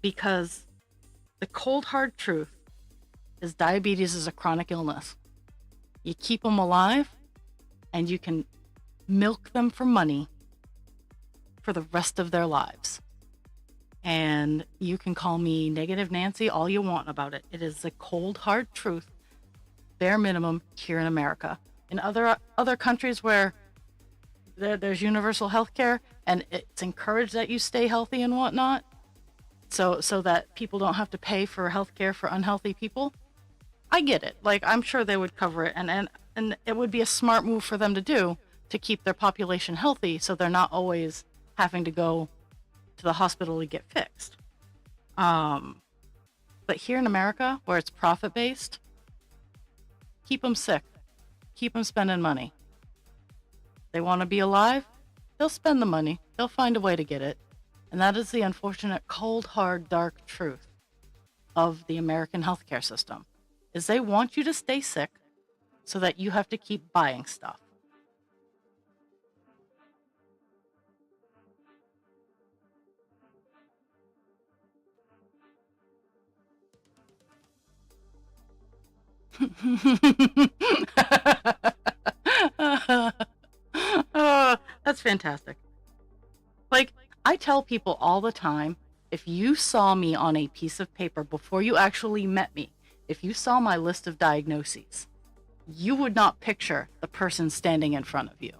Because the cold hard truth is diabetes is a chronic illness. You keep them alive and you can milk them for money for the rest of their lives. And you can call me Negative Nancy all you want about it. It is the cold hard truth, bare minimum here in America. In other countries where there's universal health care and it's encouraged that you stay healthy and whatnot, so that people don't have to pay for health care for unhealthy people, I get it. Like, I'm sure they would cover it, and it would be a smart move for them to do to keep their population healthy so they're not always having to go to the hospital to get fixed. But here in America, where it's profit-based, keep them sick. Keep them spending money. They want to be alive? They'll spend the money. They'll find a way to get it. And that is the unfortunate, cold, hard, dark truth of the American healthcare system, is they want you to stay sick so that you have to keep buying stuff. Oh, that's fantastic. Like, I tell people all the time, if you saw me on a piece of paper before you actually met me, if you saw my list of diagnoses, you would not picture the person standing in front of you.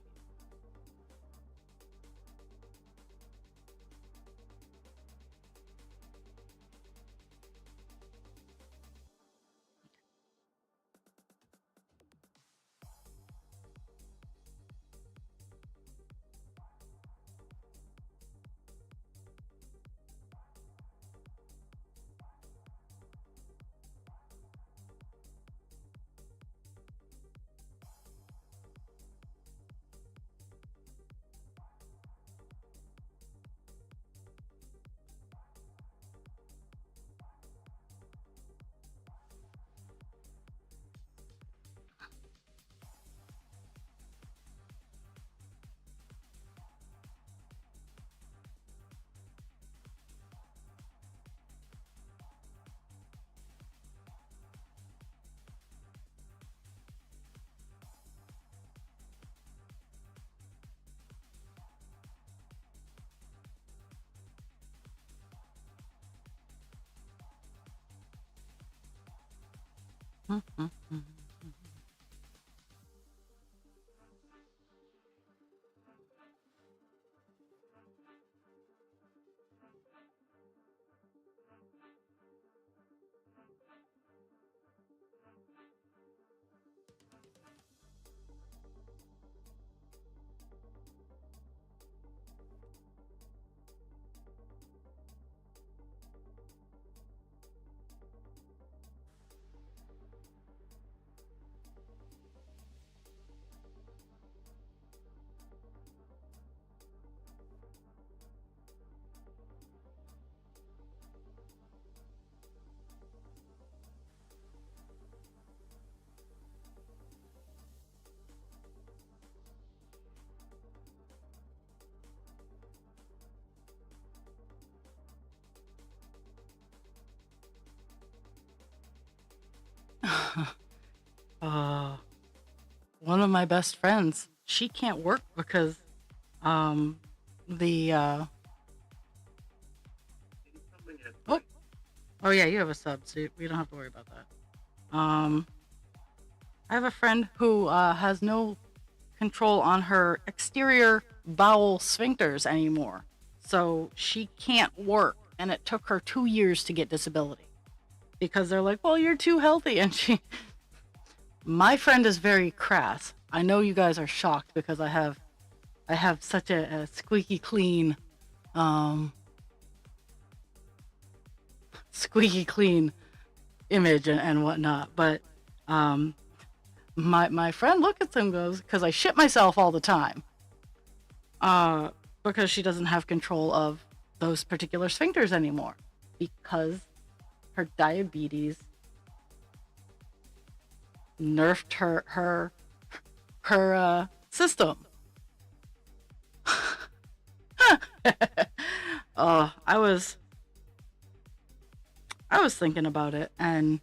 uh, One of my best friends, she can't work because the oh, oh yeah, you have a sub, so we don't have to worry about that. I have a friend who has no control on her exterior bowel sphincters anymore, so she can't work, and it took her 2 years to get disability because they're like, well, you're too healthy. And my friend is very crass. I know you guys are shocked because I have I have such a squeaky clean, um, squeaky clean image and whatnot. But um, my friend look at them goes, because I shit myself all the time, uh, because she doesn't have control of those particular sphincters anymore because her diabetes nerfed her system. I was thinking about it, and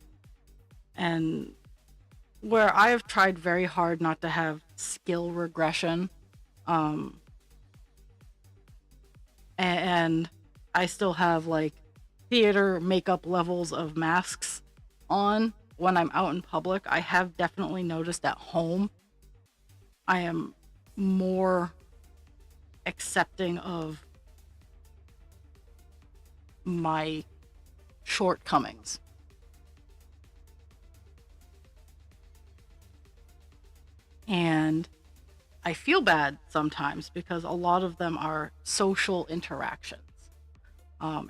where I have tried very hard not to have skill regression, um, and I still have like theater makeup levels of masks on when I'm out in public. I have definitely noticed at home I am more accepting of my shortcomings. And I feel bad sometimes because a lot of them are social interactions.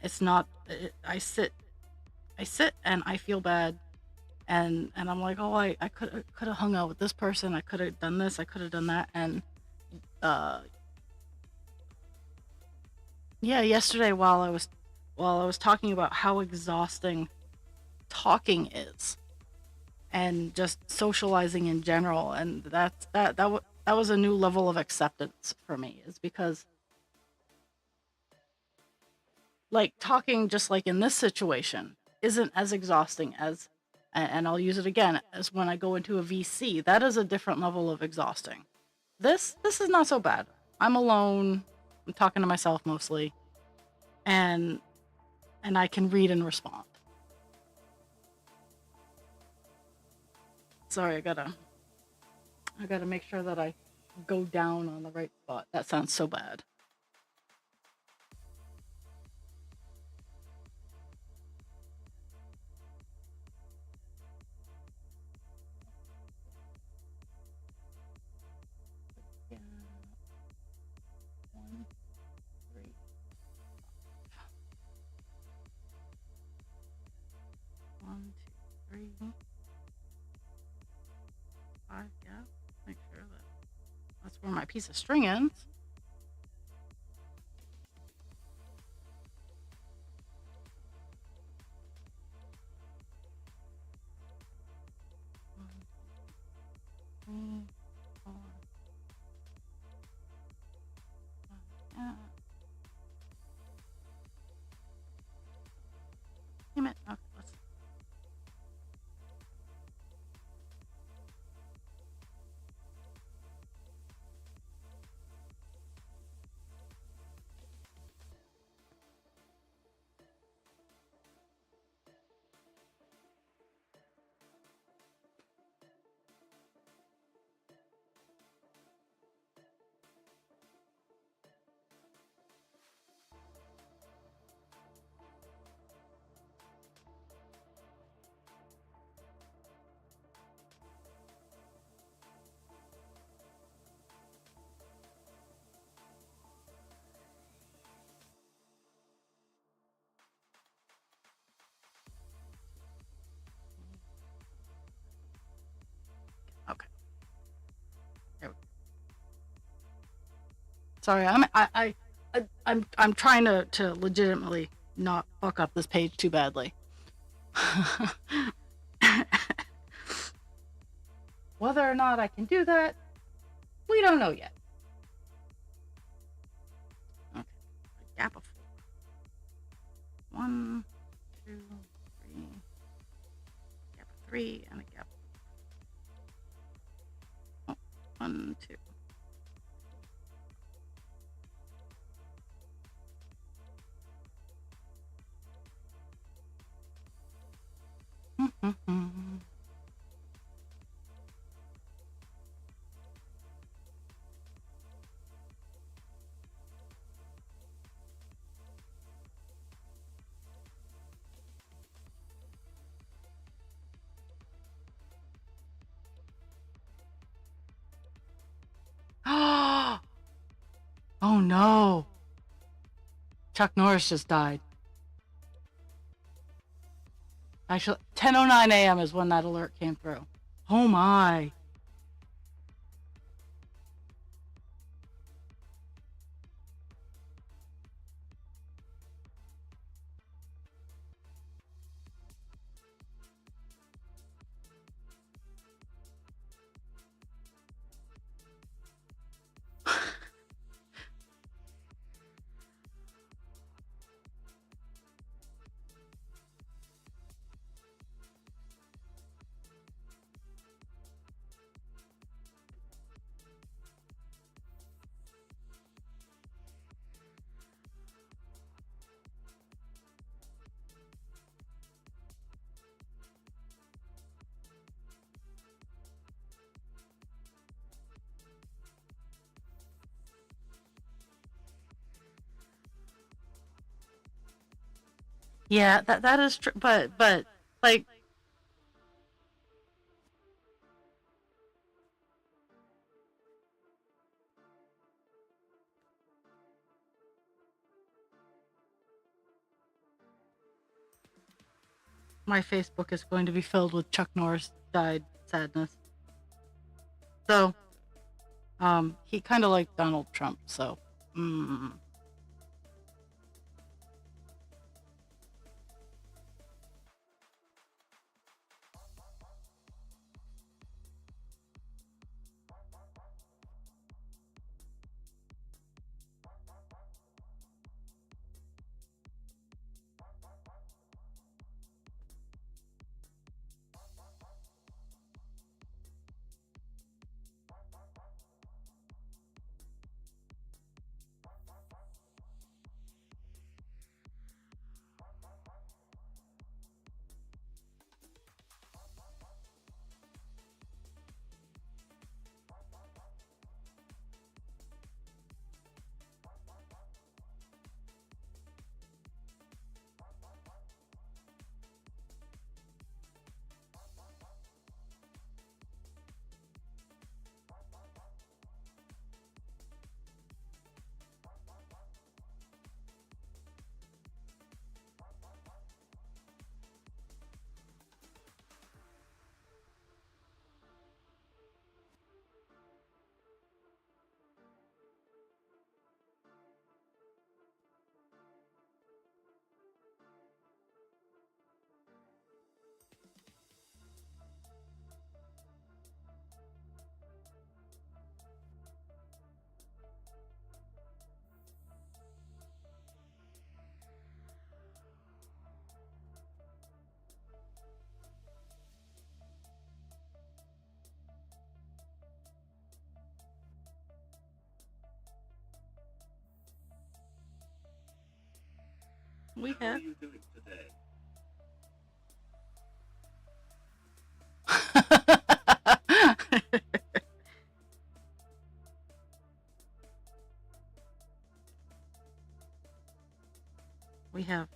It's not. I sit and I feel bad, and I'm like, oh, I could have hung out with this person. I could have done this. I could have done that. And uh, yeah, yesterday while I was talking about how exhausting talking is, and just socializing in general, and that was a new level of acceptance for me, is because like talking just like in this situation isn't as exhausting as, and I'll use it again, as when I go into a VC. That is a different level of exhausting. This is not so bad. I'm alone. I'm talking to myself mostly, and I can read and respond. Sorry, I gotta make sure that I go down on the right spot. That sounds so bad. Yeah, 1, 3, 1, 2, 3, 5. Yeah, make sure that that's where my piece of string ends. One, 2, 3, 4, 5. Yeah. Damn it. Okay, let's. Okay. There we go. Sorry, I'm trying to legitimately not fuck up this page too badly. Whether or not I can do that, we don't know yet. Okay, a gap of 4. 1, 2, 3, gap of 3, and a gap. Oh, 1, 2. Oh no. Chuck Norris just died. Actually, 10:09 a.m. is when that alert came through. Oh my. Yeah, that is true. But like my Facebook is going to be filled with Chuck Norris died sadness. So, he kind of liked Donald Trump. So, we How are have. you doing today? we have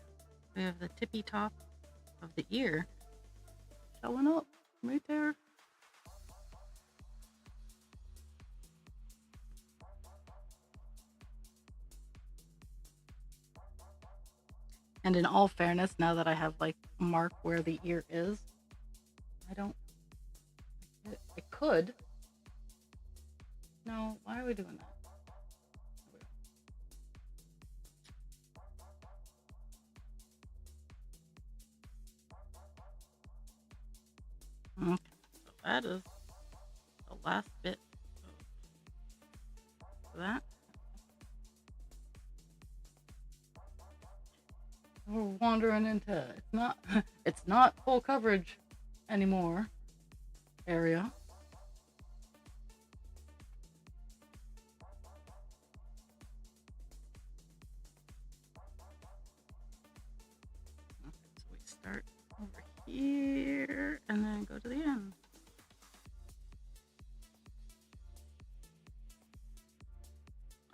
the tippy top of the ear showing up right there. And in all fairness, now that I have like mark where the ear is, I don't. I could. No, why are we doing that? Okay, so that is the last bit of that. We're wandering into it's not full coverage anymore area. Okay, so we start over here and then go to the end.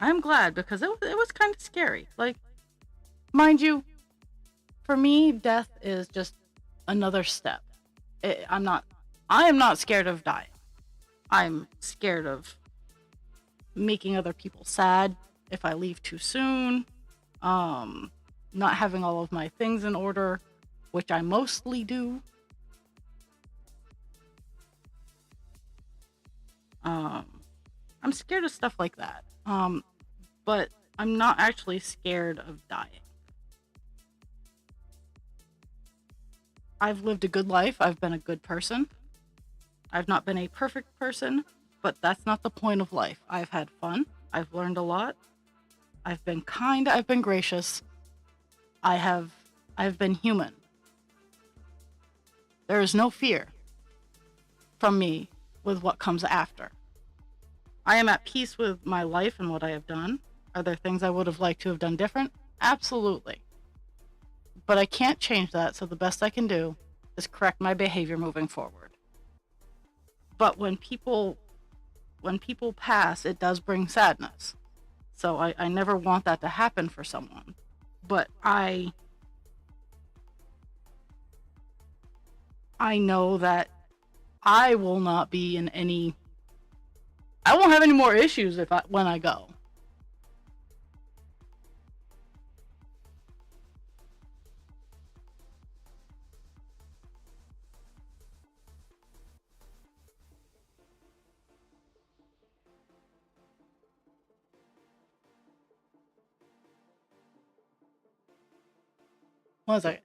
I'm glad because it was kind of scary. Like, mind you, for me, death is just another step. I am not scared of dying. I'm scared of making other people sad if I leave too soon, not having all of my things in order, which I mostly do. I'm scared of stuff like that. But I'm not actually scared of dying. I've lived a good life. I've been a good person. I've not been a perfect person, but that's not the point of life. I've had fun. I've learned a lot. I've been kind. I've been gracious. I've been human. There is no fear from me with what comes after. I am at peace with my life and what I have done. Are there things I would have liked to have done different? Absolutely. But I can't change that, so the best I can do is correct my behavior moving forward. But when people pass, it does bring sadness. So I never want that to happen for someone. But I know that I will not be in any... I won't have any more issues when I go. One second.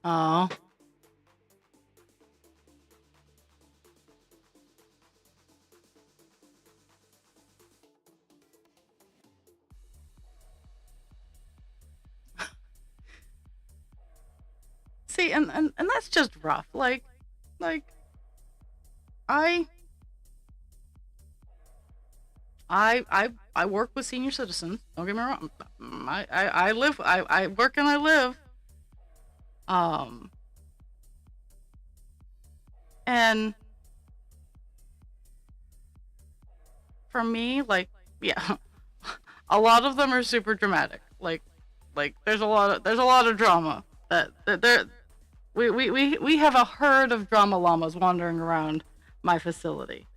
Oh. See, and that's just rough. Like I work with senior citizens. Don't get me wrong. I work and I live. And for me, like, yeah, a lot of them are super dramatic. Like there's a lot of drama that there. We have a herd of drama llamas wandering around my facility.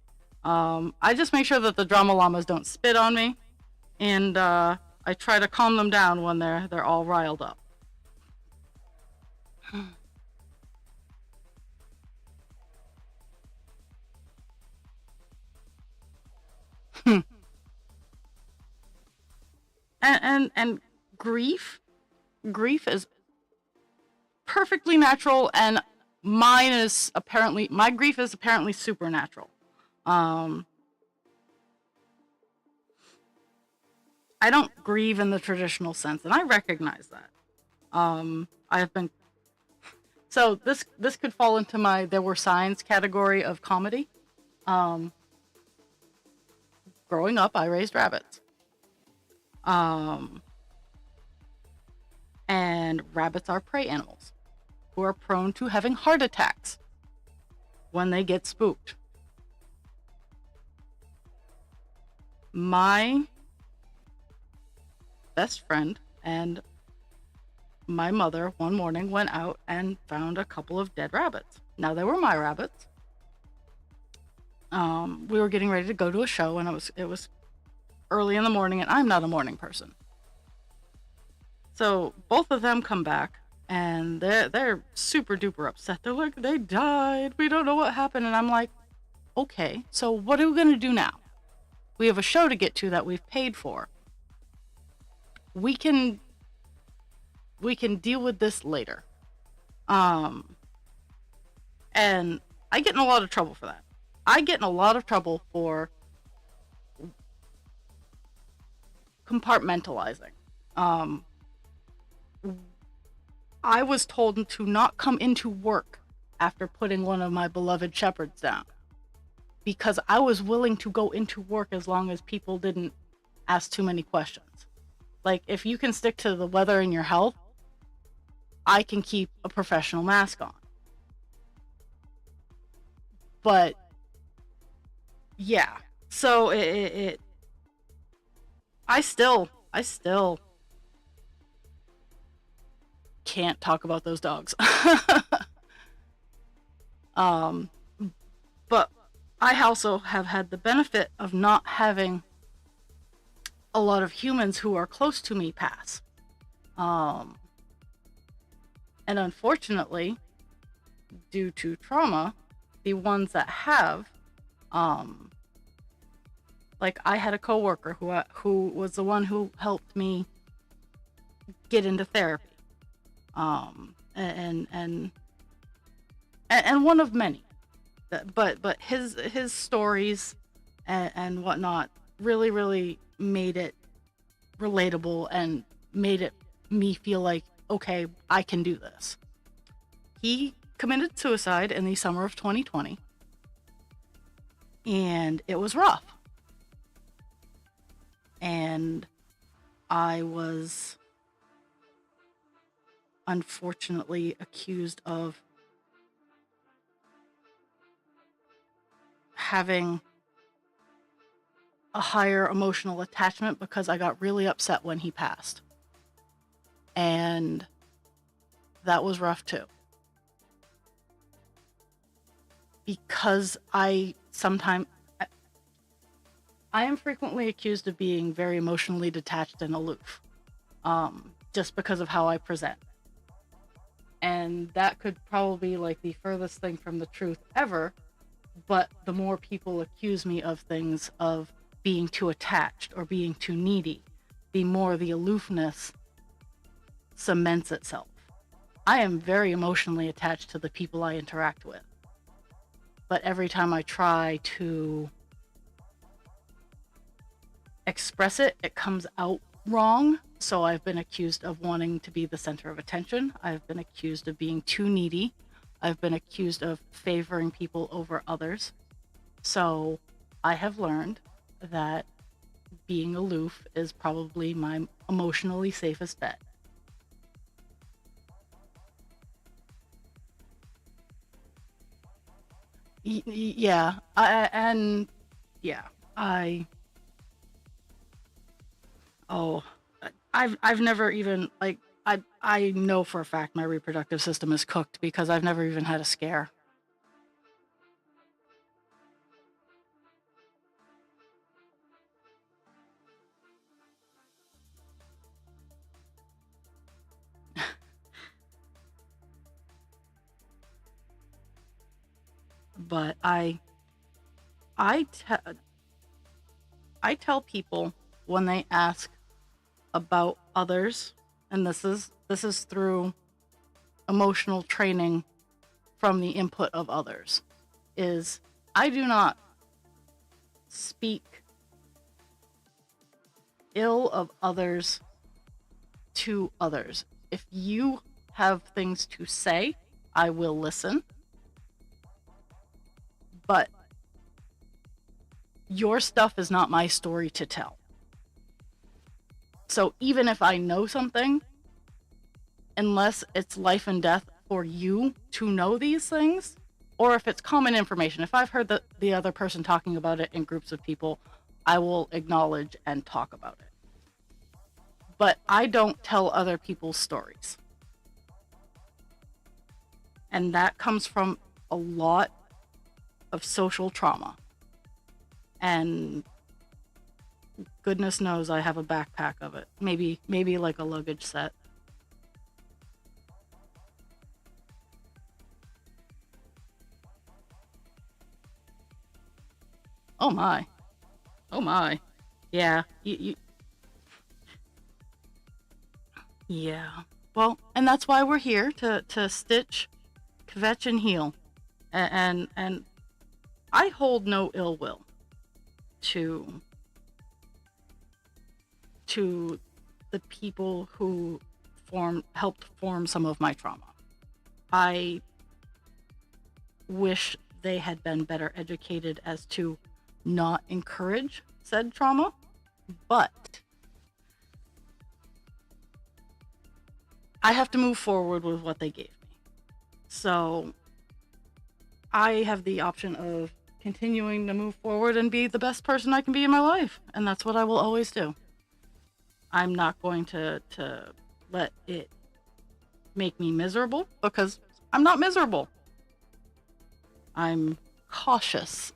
I just make sure that the drama llamas don't spit on me, and I try to calm them down when they're all riled up. and grief is perfectly natural, and my grief is apparently supernatural. I don't grieve in the traditional sense, and I recognize that. I have been... So this could fall into my there were signs category of comedy. Growing up, I raised rabbits. And rabbits are prey animals who are prone to having heart attacks when they get spooked. My best friend and my mother one morning went out and found a couple of dead rabbits. Now, they were my rabbits. We were getting ready to go to a show, and it was early in the morning, and I'm not a morning person. So both of them come back, and they're super duper upset. They're like, they died. We don't know what happened. And I'm like, okay, so what are we gonna do now? We have a show to get to that we've paid for. We can deal with this later. And I get in a lot of trouble for that. I get in a lot of trouble for compartmentalizing. I was told to not come into work after putting one of my beloved shepherds down, because I was willing to go into work as long as people didn't ask too many questions. Like, if you can stick to the weather and your health, I can keep a professional mask on. But yeah, so I still can't talk about those dogs. But I also have had the benefit of not having a lot of humans who are close to me pass. And unfortunately, due to trauma, the ones that have, like I had a coworker who was the one who helped me get into therapy, and one of many, but his stories and whatnot really made it relatable and made it me feel like, okay, I can do this. He committed suicide in the summer of 2020, and it was rough. And I was unfortunately accused of having a higher emotional attachment because I got really upset when he passed. And that was rough too. Because I am frequently accused of being very emotionally detached and aloof, just because of how I present. And that could probably be like the furthest thing from the truth ever, but the more people accuse me of things of being too attached or being too needy, the more the aloofness cements itself. I am very emotionally attached to the people I interact with. But every time I try to express it, it comes out wrong. So I've been accused of wanting to be the center of attention. I've been accused of being too needy. I've been accused of favoring people over others. So I have learned that being aloof is probably my emotionally safest bet. Yeah, I've never even, like, I know for a fact my reproductive system is cooked because I've never even had a scare. But I tell people when they ask about others, and this is through emotional training from the input of others, is I do not speak ill of others to others. If you have things to say, I will listen. But your stuff is not my story to tell. So even if I know something, unless it's life and death for you to know these things, or if it's common information, if I've heard the other person talking about it in groups of people, I will acknowledge and talk about it. But I don't tell other people's stories. And that comes from a lot of social trauma. And goodness knows I have a backpack of it. Maybe like a luggage set. Oh my. Oh my. Yeah. Yeah. Well, and that's why we're here to stitch, kvetch, and heal. And I hold no ill will to the people who helped form some of my trauma. I wish they had been better educated as to not encourage said trauma, but I have to move forward with what they gave me. So I have the option of continuing to move forward and be the best person I can be in my life, and that's what I will always do. I'm not going to let it make me miserable because I'm not miserable. I'm cautious.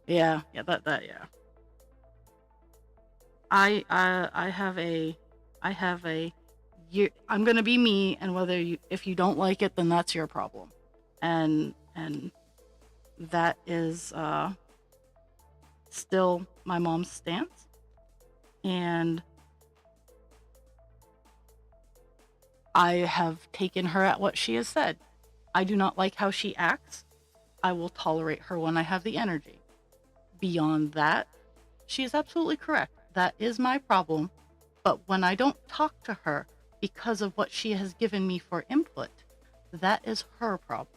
Yeah, yeah. I have a I'm gonna be me, and if you don't like it, then that's your problem. And that is still my mom's stance. And I have taken her at what she has said. I do not like how she acts. I will tolerate her when I have the energy. Beyond that, she is absolutely correct. That is my problem. But when I don't talk to her because of what she has given me for input, that is her problem.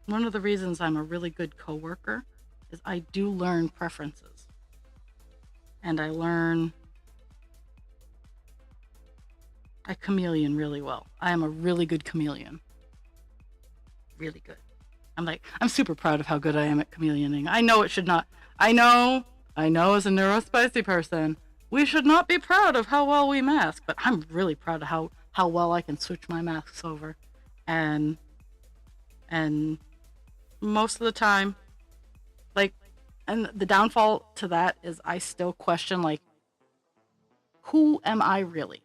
One of the reasons I'm a really good coworker is I do learn preferences. And I chameleon really well. I am a really good chameleon. Really good. I'm super proud of how good I am at chameleoning. I know it should not. I know as a neurospicy person, we should not be proud of how well we mask, but I'm really proud of how well I can switch my masks over. And and most of the time, like, and the downfall to that is I still question, like, who am I really?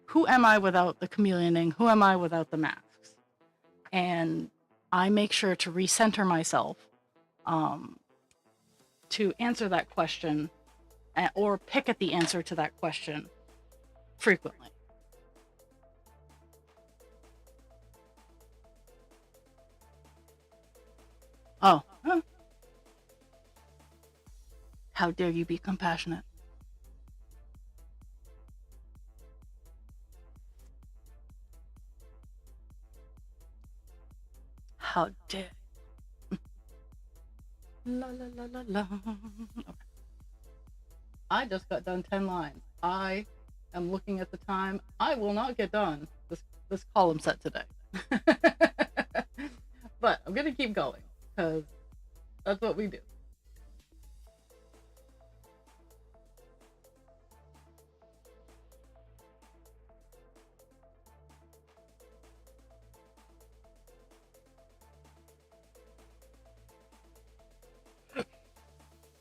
Who am I without the chameleoning? Who am I without the masks? And I make sure to recenter myself to answer that question or pick at the answer to that question frequently. Oh, huh. How dare you be compassionate? How dare. La la la la la. Okay. I just got done 10 lines. I am looking at the time. I will not get done this column set today. But I'm gonna keep going because that's what we do.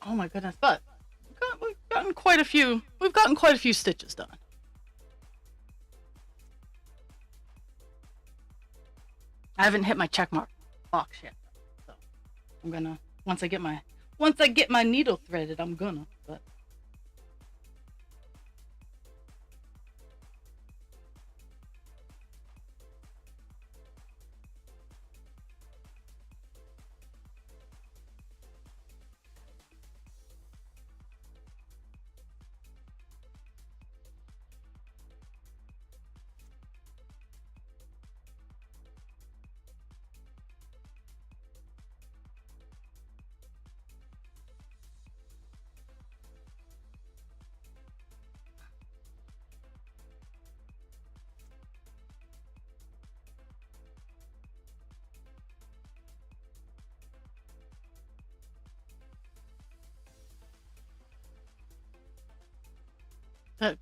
Oh my goodness! But we've gotten quite a few. We've gotten quite a few stitches done. I haven't hit my check mark box yet, so I'm gonna once I get my needle threaded, I'm gonna. But that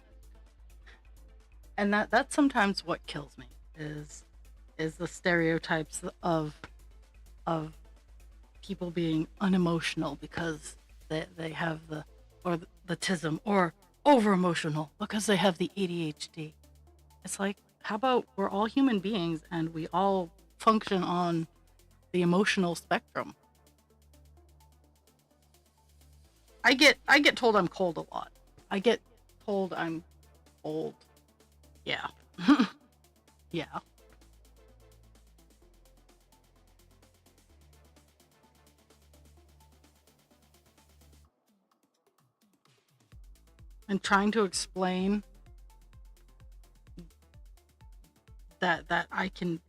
and that's sometimes what kills me is the stereotypes of people being unemotional because they have the tism, or over emotional because they have the ADHD. It's like, how about we're all human beings and we all function on the emotional spectrum? I get told I'm cold a lot. I get told I'm old. Yeah. Yeah. and trying to explain that I can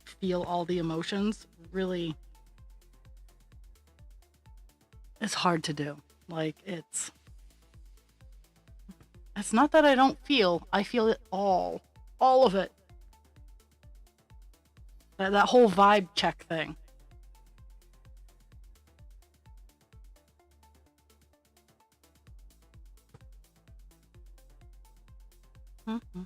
feel all the emotions really is hard to do. Like it's not that I don't feel, I feel it all of it. That whole vibe check thing. Mhm.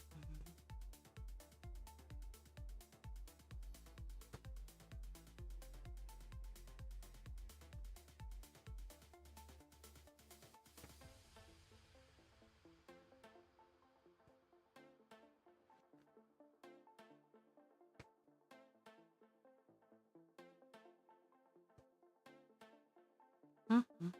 Mhm.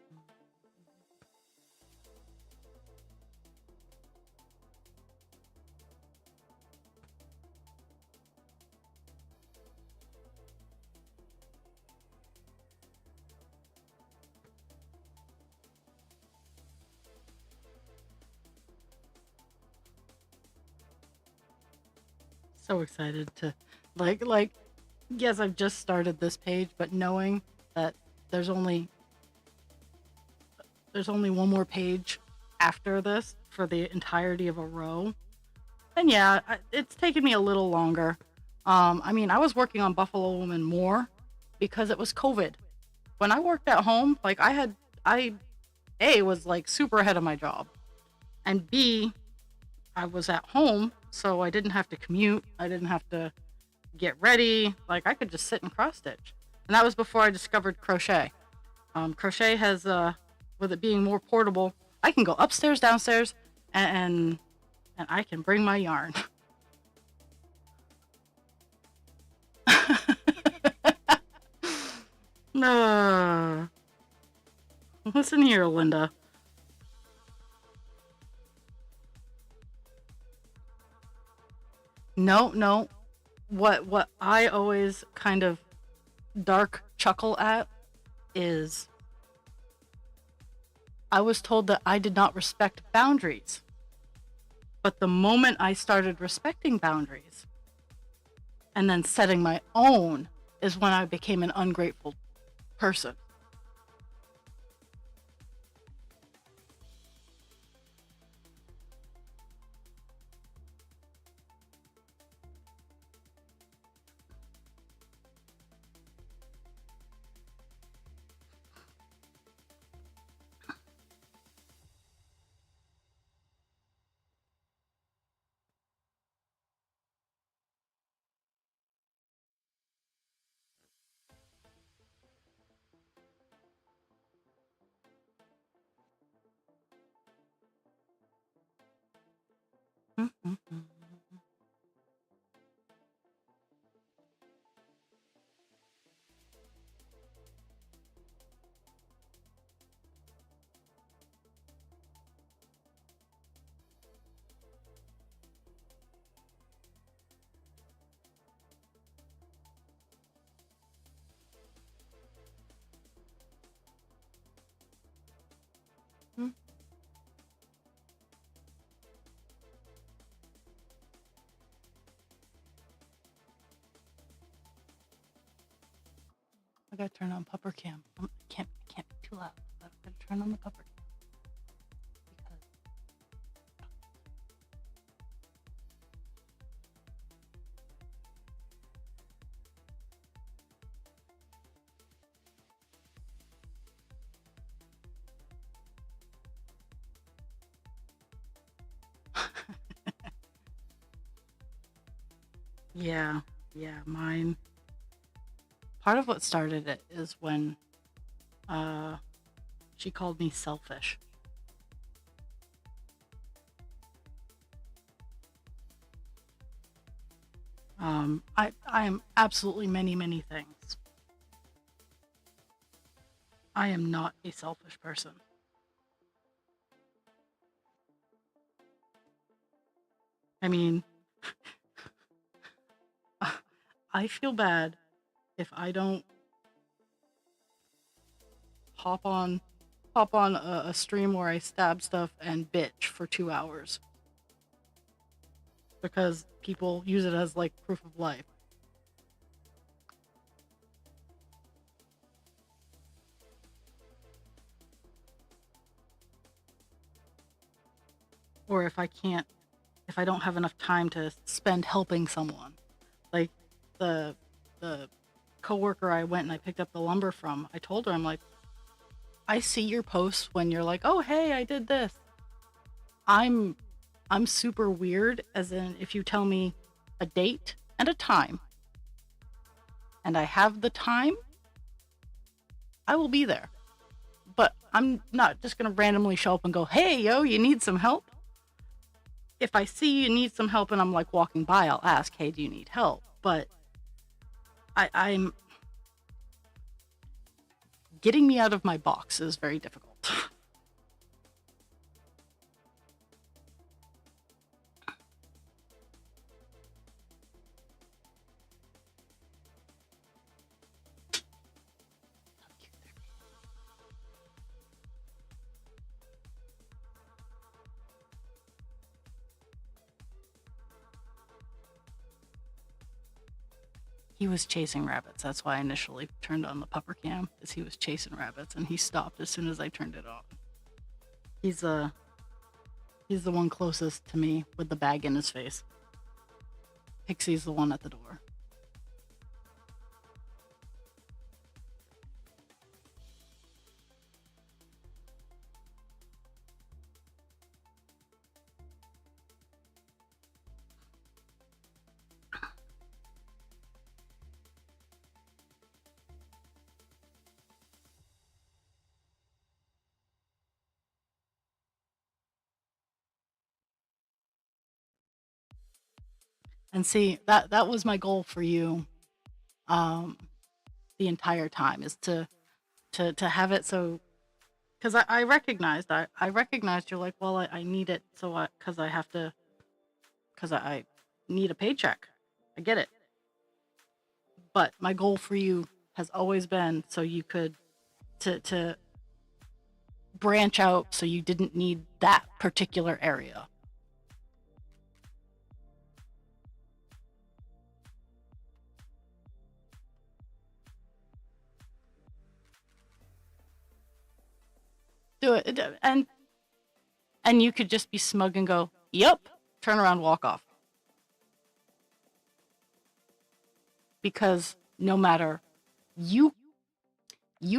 So excited to like yes, I've just started this page, but knowing that there's only there's only one more page after this for the entirety of a row. And yeah, it's taken me a little longer. I mean, I was working on Buffalo Woman more because it was COVID. When I worked at home, like I A was like super ahead of my job, and B, I was at home, so I didn't have to commute. I didn't have to get ready. Like I could just sit and cross stitch, and that was before I discovered crochet. Crochet has, with it being more portable, I can go upstairs, downstairs, and and I can bring my yarn. uh, listen here, Linda. No, no. What I always kind of dark chuckle at is I was told that I did not respect boundaries. But the moment I started respecting boundaries and then setting my own is when I became an ungrateful person. I gotta turn on pupper cam. I can't be too loud. I gotta turn on the pupper cam because yeah, yeah, mine. Part of what started it is when uh she called me selfish. I am absolutely many things. I am not a selfish person. I mean, I feel bad if I don't hop on hop on a stream where I stab stuff and bitch for 2 hours because people use it as like proof of life. Or if I don't have enough time to spend helping someone, like the coworker I went and I picked up the lumber from, I told her, I'm like, I see your posts when you're like, oh hey, I did this. I'm super weird, as in if you tell me a date and a time and I have the time, I will be there. But I'm not just gonna randomly show up and go, hey yo, you need some help? If I see you need some help and I'm like walking by, I'll ask, hey, do you need help? But I'm getting me out of my box is very difficult. He was chasing rabbits. That's why I initially turned on the pupper cam, is he was chasing rabbits and he stopped as soon as I turned it on. He's the one closest to me with the bag in his face. Pixie's the one at the door. And see, that was my goal for you, the entire time, is to have it so, because I recognized you're like, well, I need it so because I need a paycheck. I get it. But my goal for you has always been so you could to branch out, so you didn't need that particular area. Do it, and you could just be smug and go, yep, turn around, walk off. Because no matter, you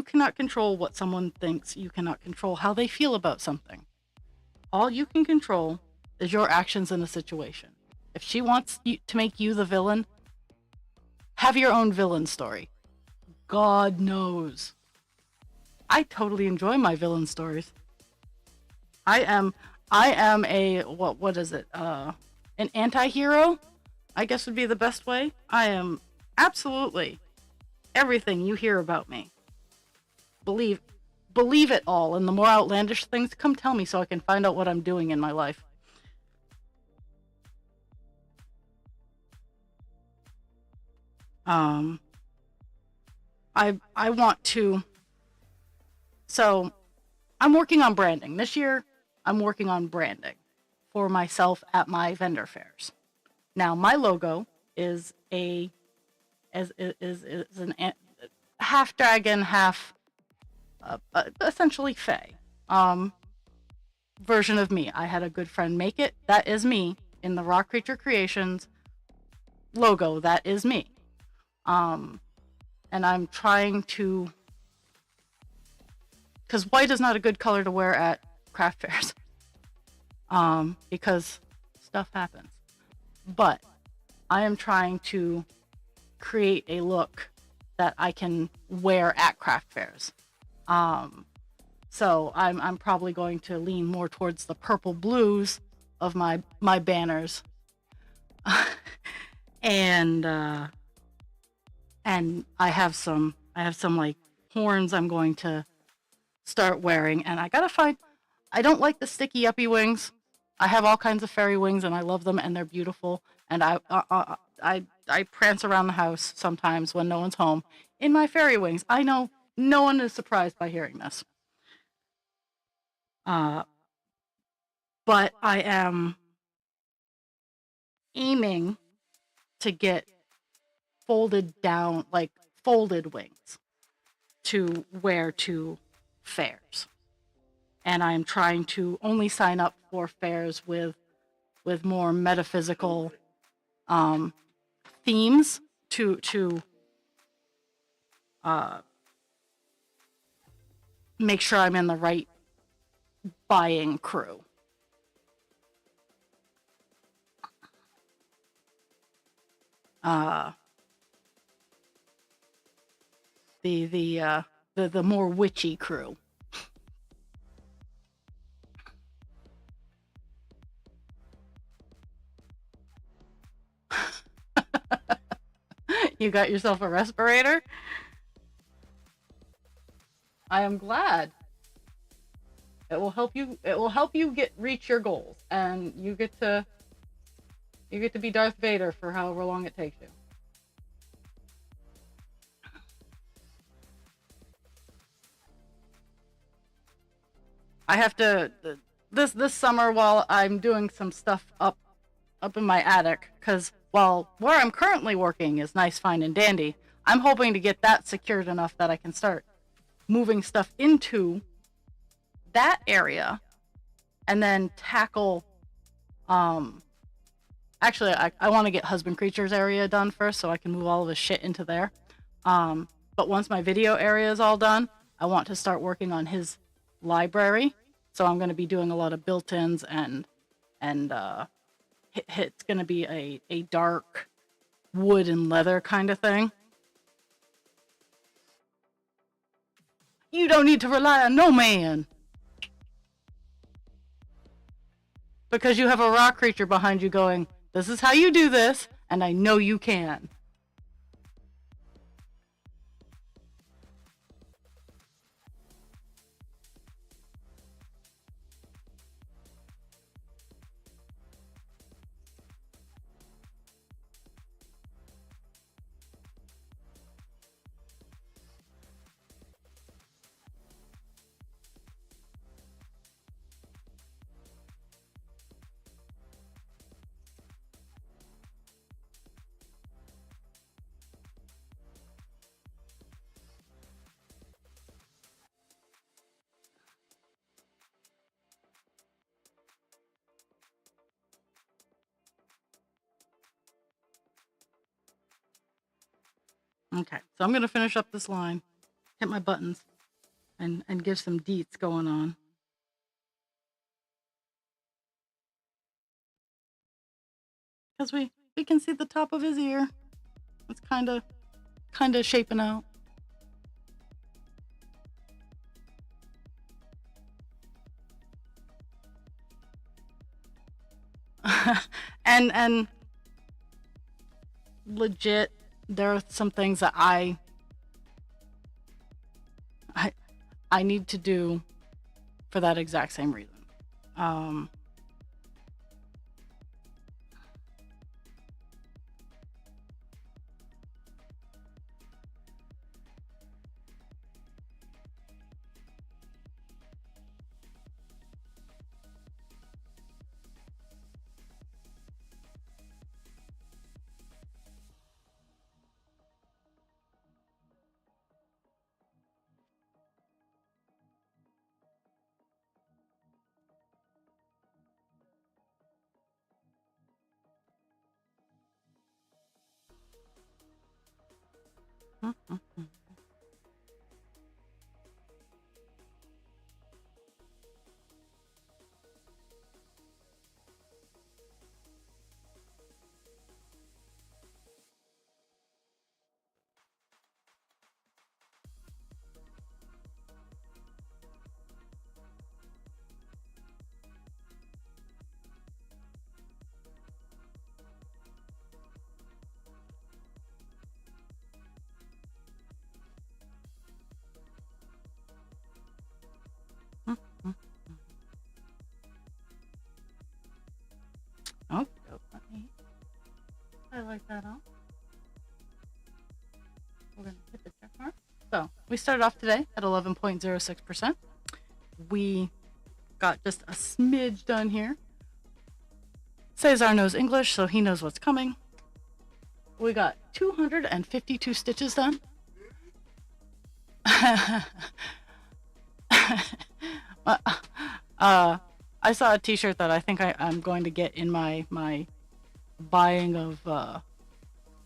cannot control what someone thinks. You cannot control how they feel about something. All you can control is your actions in a situation. If she wants you to make you the villain, have your own villain story. God knows, I totally enjoy my villain stories. I am a what is it? An anti-hero, I guess would be the best way. I am absolutely everything you hear about me. Believe it all, and the more outlandish things, come tell me so I can find out what I'm doing in my life. I want to. So I'm working on branding. This year, I'm working on branding for myself at my vendor fairs. Now, my logo is an half dragon, half essentially fae version of me. I had a good friend make it. That is me in the Raw Creature Creations logo. That is me. And I'm trying to, because white is not a good color to wear at craft fairs, because stuff happens. But I am trying to create a look that I can wear at craft fairs. So I'm probably going to lean more towards the purple blues of my banners, and I have some like horns I'm going to start wearing, and I don't like the sticky uppy wings. I have all kinds of fairy wings and I love them and they're beautiful, and I prance around the house sometimes when no one's home in my fairy wings. I know no one is surprised by hearing this. But I am aiming to get folded down, like folded wings, to wear to fairs. And I'm trying to only sign up for fairs with more metaphysical themes to make sure I'm in the right buying crew. The more witchy crew. You got yourself a respirator? I am glad. It will help you. It will help you reach your goals, and you get to be Darth Vader for however long it takes you. I have to this summer while I'm doing some stuff up in my attic, because while where I'm currently working is nice, fine, and dandy, I'm hoping to get that secured enough that I can start moving stuff into that area and then tackle actually I want to get husband creatures area done first so I can move all of his shit into there. But once my video area is all done, I want to start working on his library. So I'm going to be doing a lot of built-ins and it's going to be a dark wood and leather kind of thing. You don't need to rely on no man. Because you have a rock creature behind you going, this is how you do this, and I know you can. Okay, so I'm going to finish up this line, hit my buttons, and give some deets going on. Because we can see the top of his ear. It's kind of shaping out. and legit, there are some things that I need to do for that exact same reason. Oh, let me highlight that out. We're going to hit the check mark. So we started off today at 11.06%. We got just a smidge done here. Cesar knows English, so he knows what's coming. We got 252 stitches done. I saw a t-shirt that I think I'm going to get in my buying of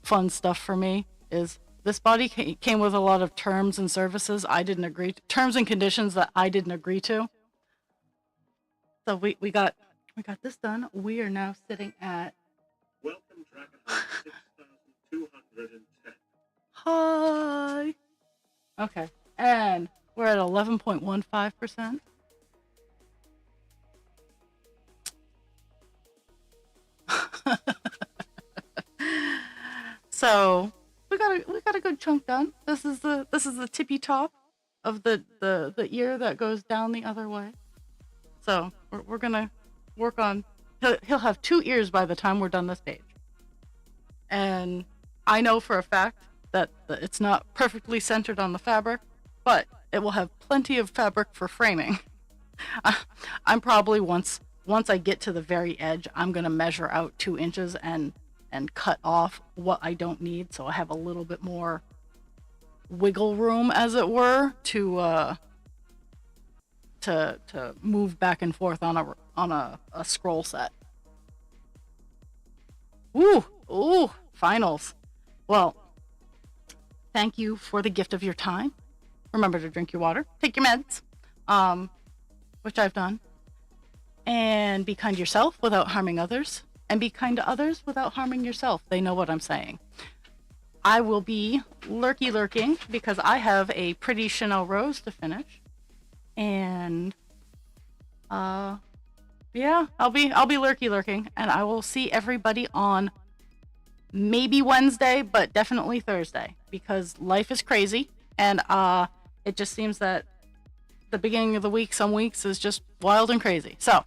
fun stuff for me. Is this body came with a lot of terms and services I didn't agree to, terms and conditions that I didn't agree to. So we got this done. We are now sitting at Welcome, Dragonheart 6210. hi. Okay, and we're at 11.15%. So we got a good chunk done. This is the tippy top of the ear that goes down the other way. So we're gonna work on. He'll have 2 ears by the time we're done this page. And I know for a fact that it's not perfectly centered on the fabric, but it will have plenty of fabric for framing. I'm probably once I get to the very edge, I'm gonna measure out 2 inches and cut off what I don't need, so I have a little bit more wiggle room, as it were, to move back and forth on a scroll set. Ooh, finals. Well, thank you for the gift of your time. Remember to drink your water, take your meds, which I've done, and be kind to yourself without harming others, and be kind to others without harming yourself. They know what I'm saying. I will be lurking because I have a pretty Chanel rose to finish, and yeah, I'll be lurking, and I will see everybody on maybe Wednesday, but definitely Thursday, because life is crazy, and it just seems that the beginning of the week, some weeks, is just wild and crazy. So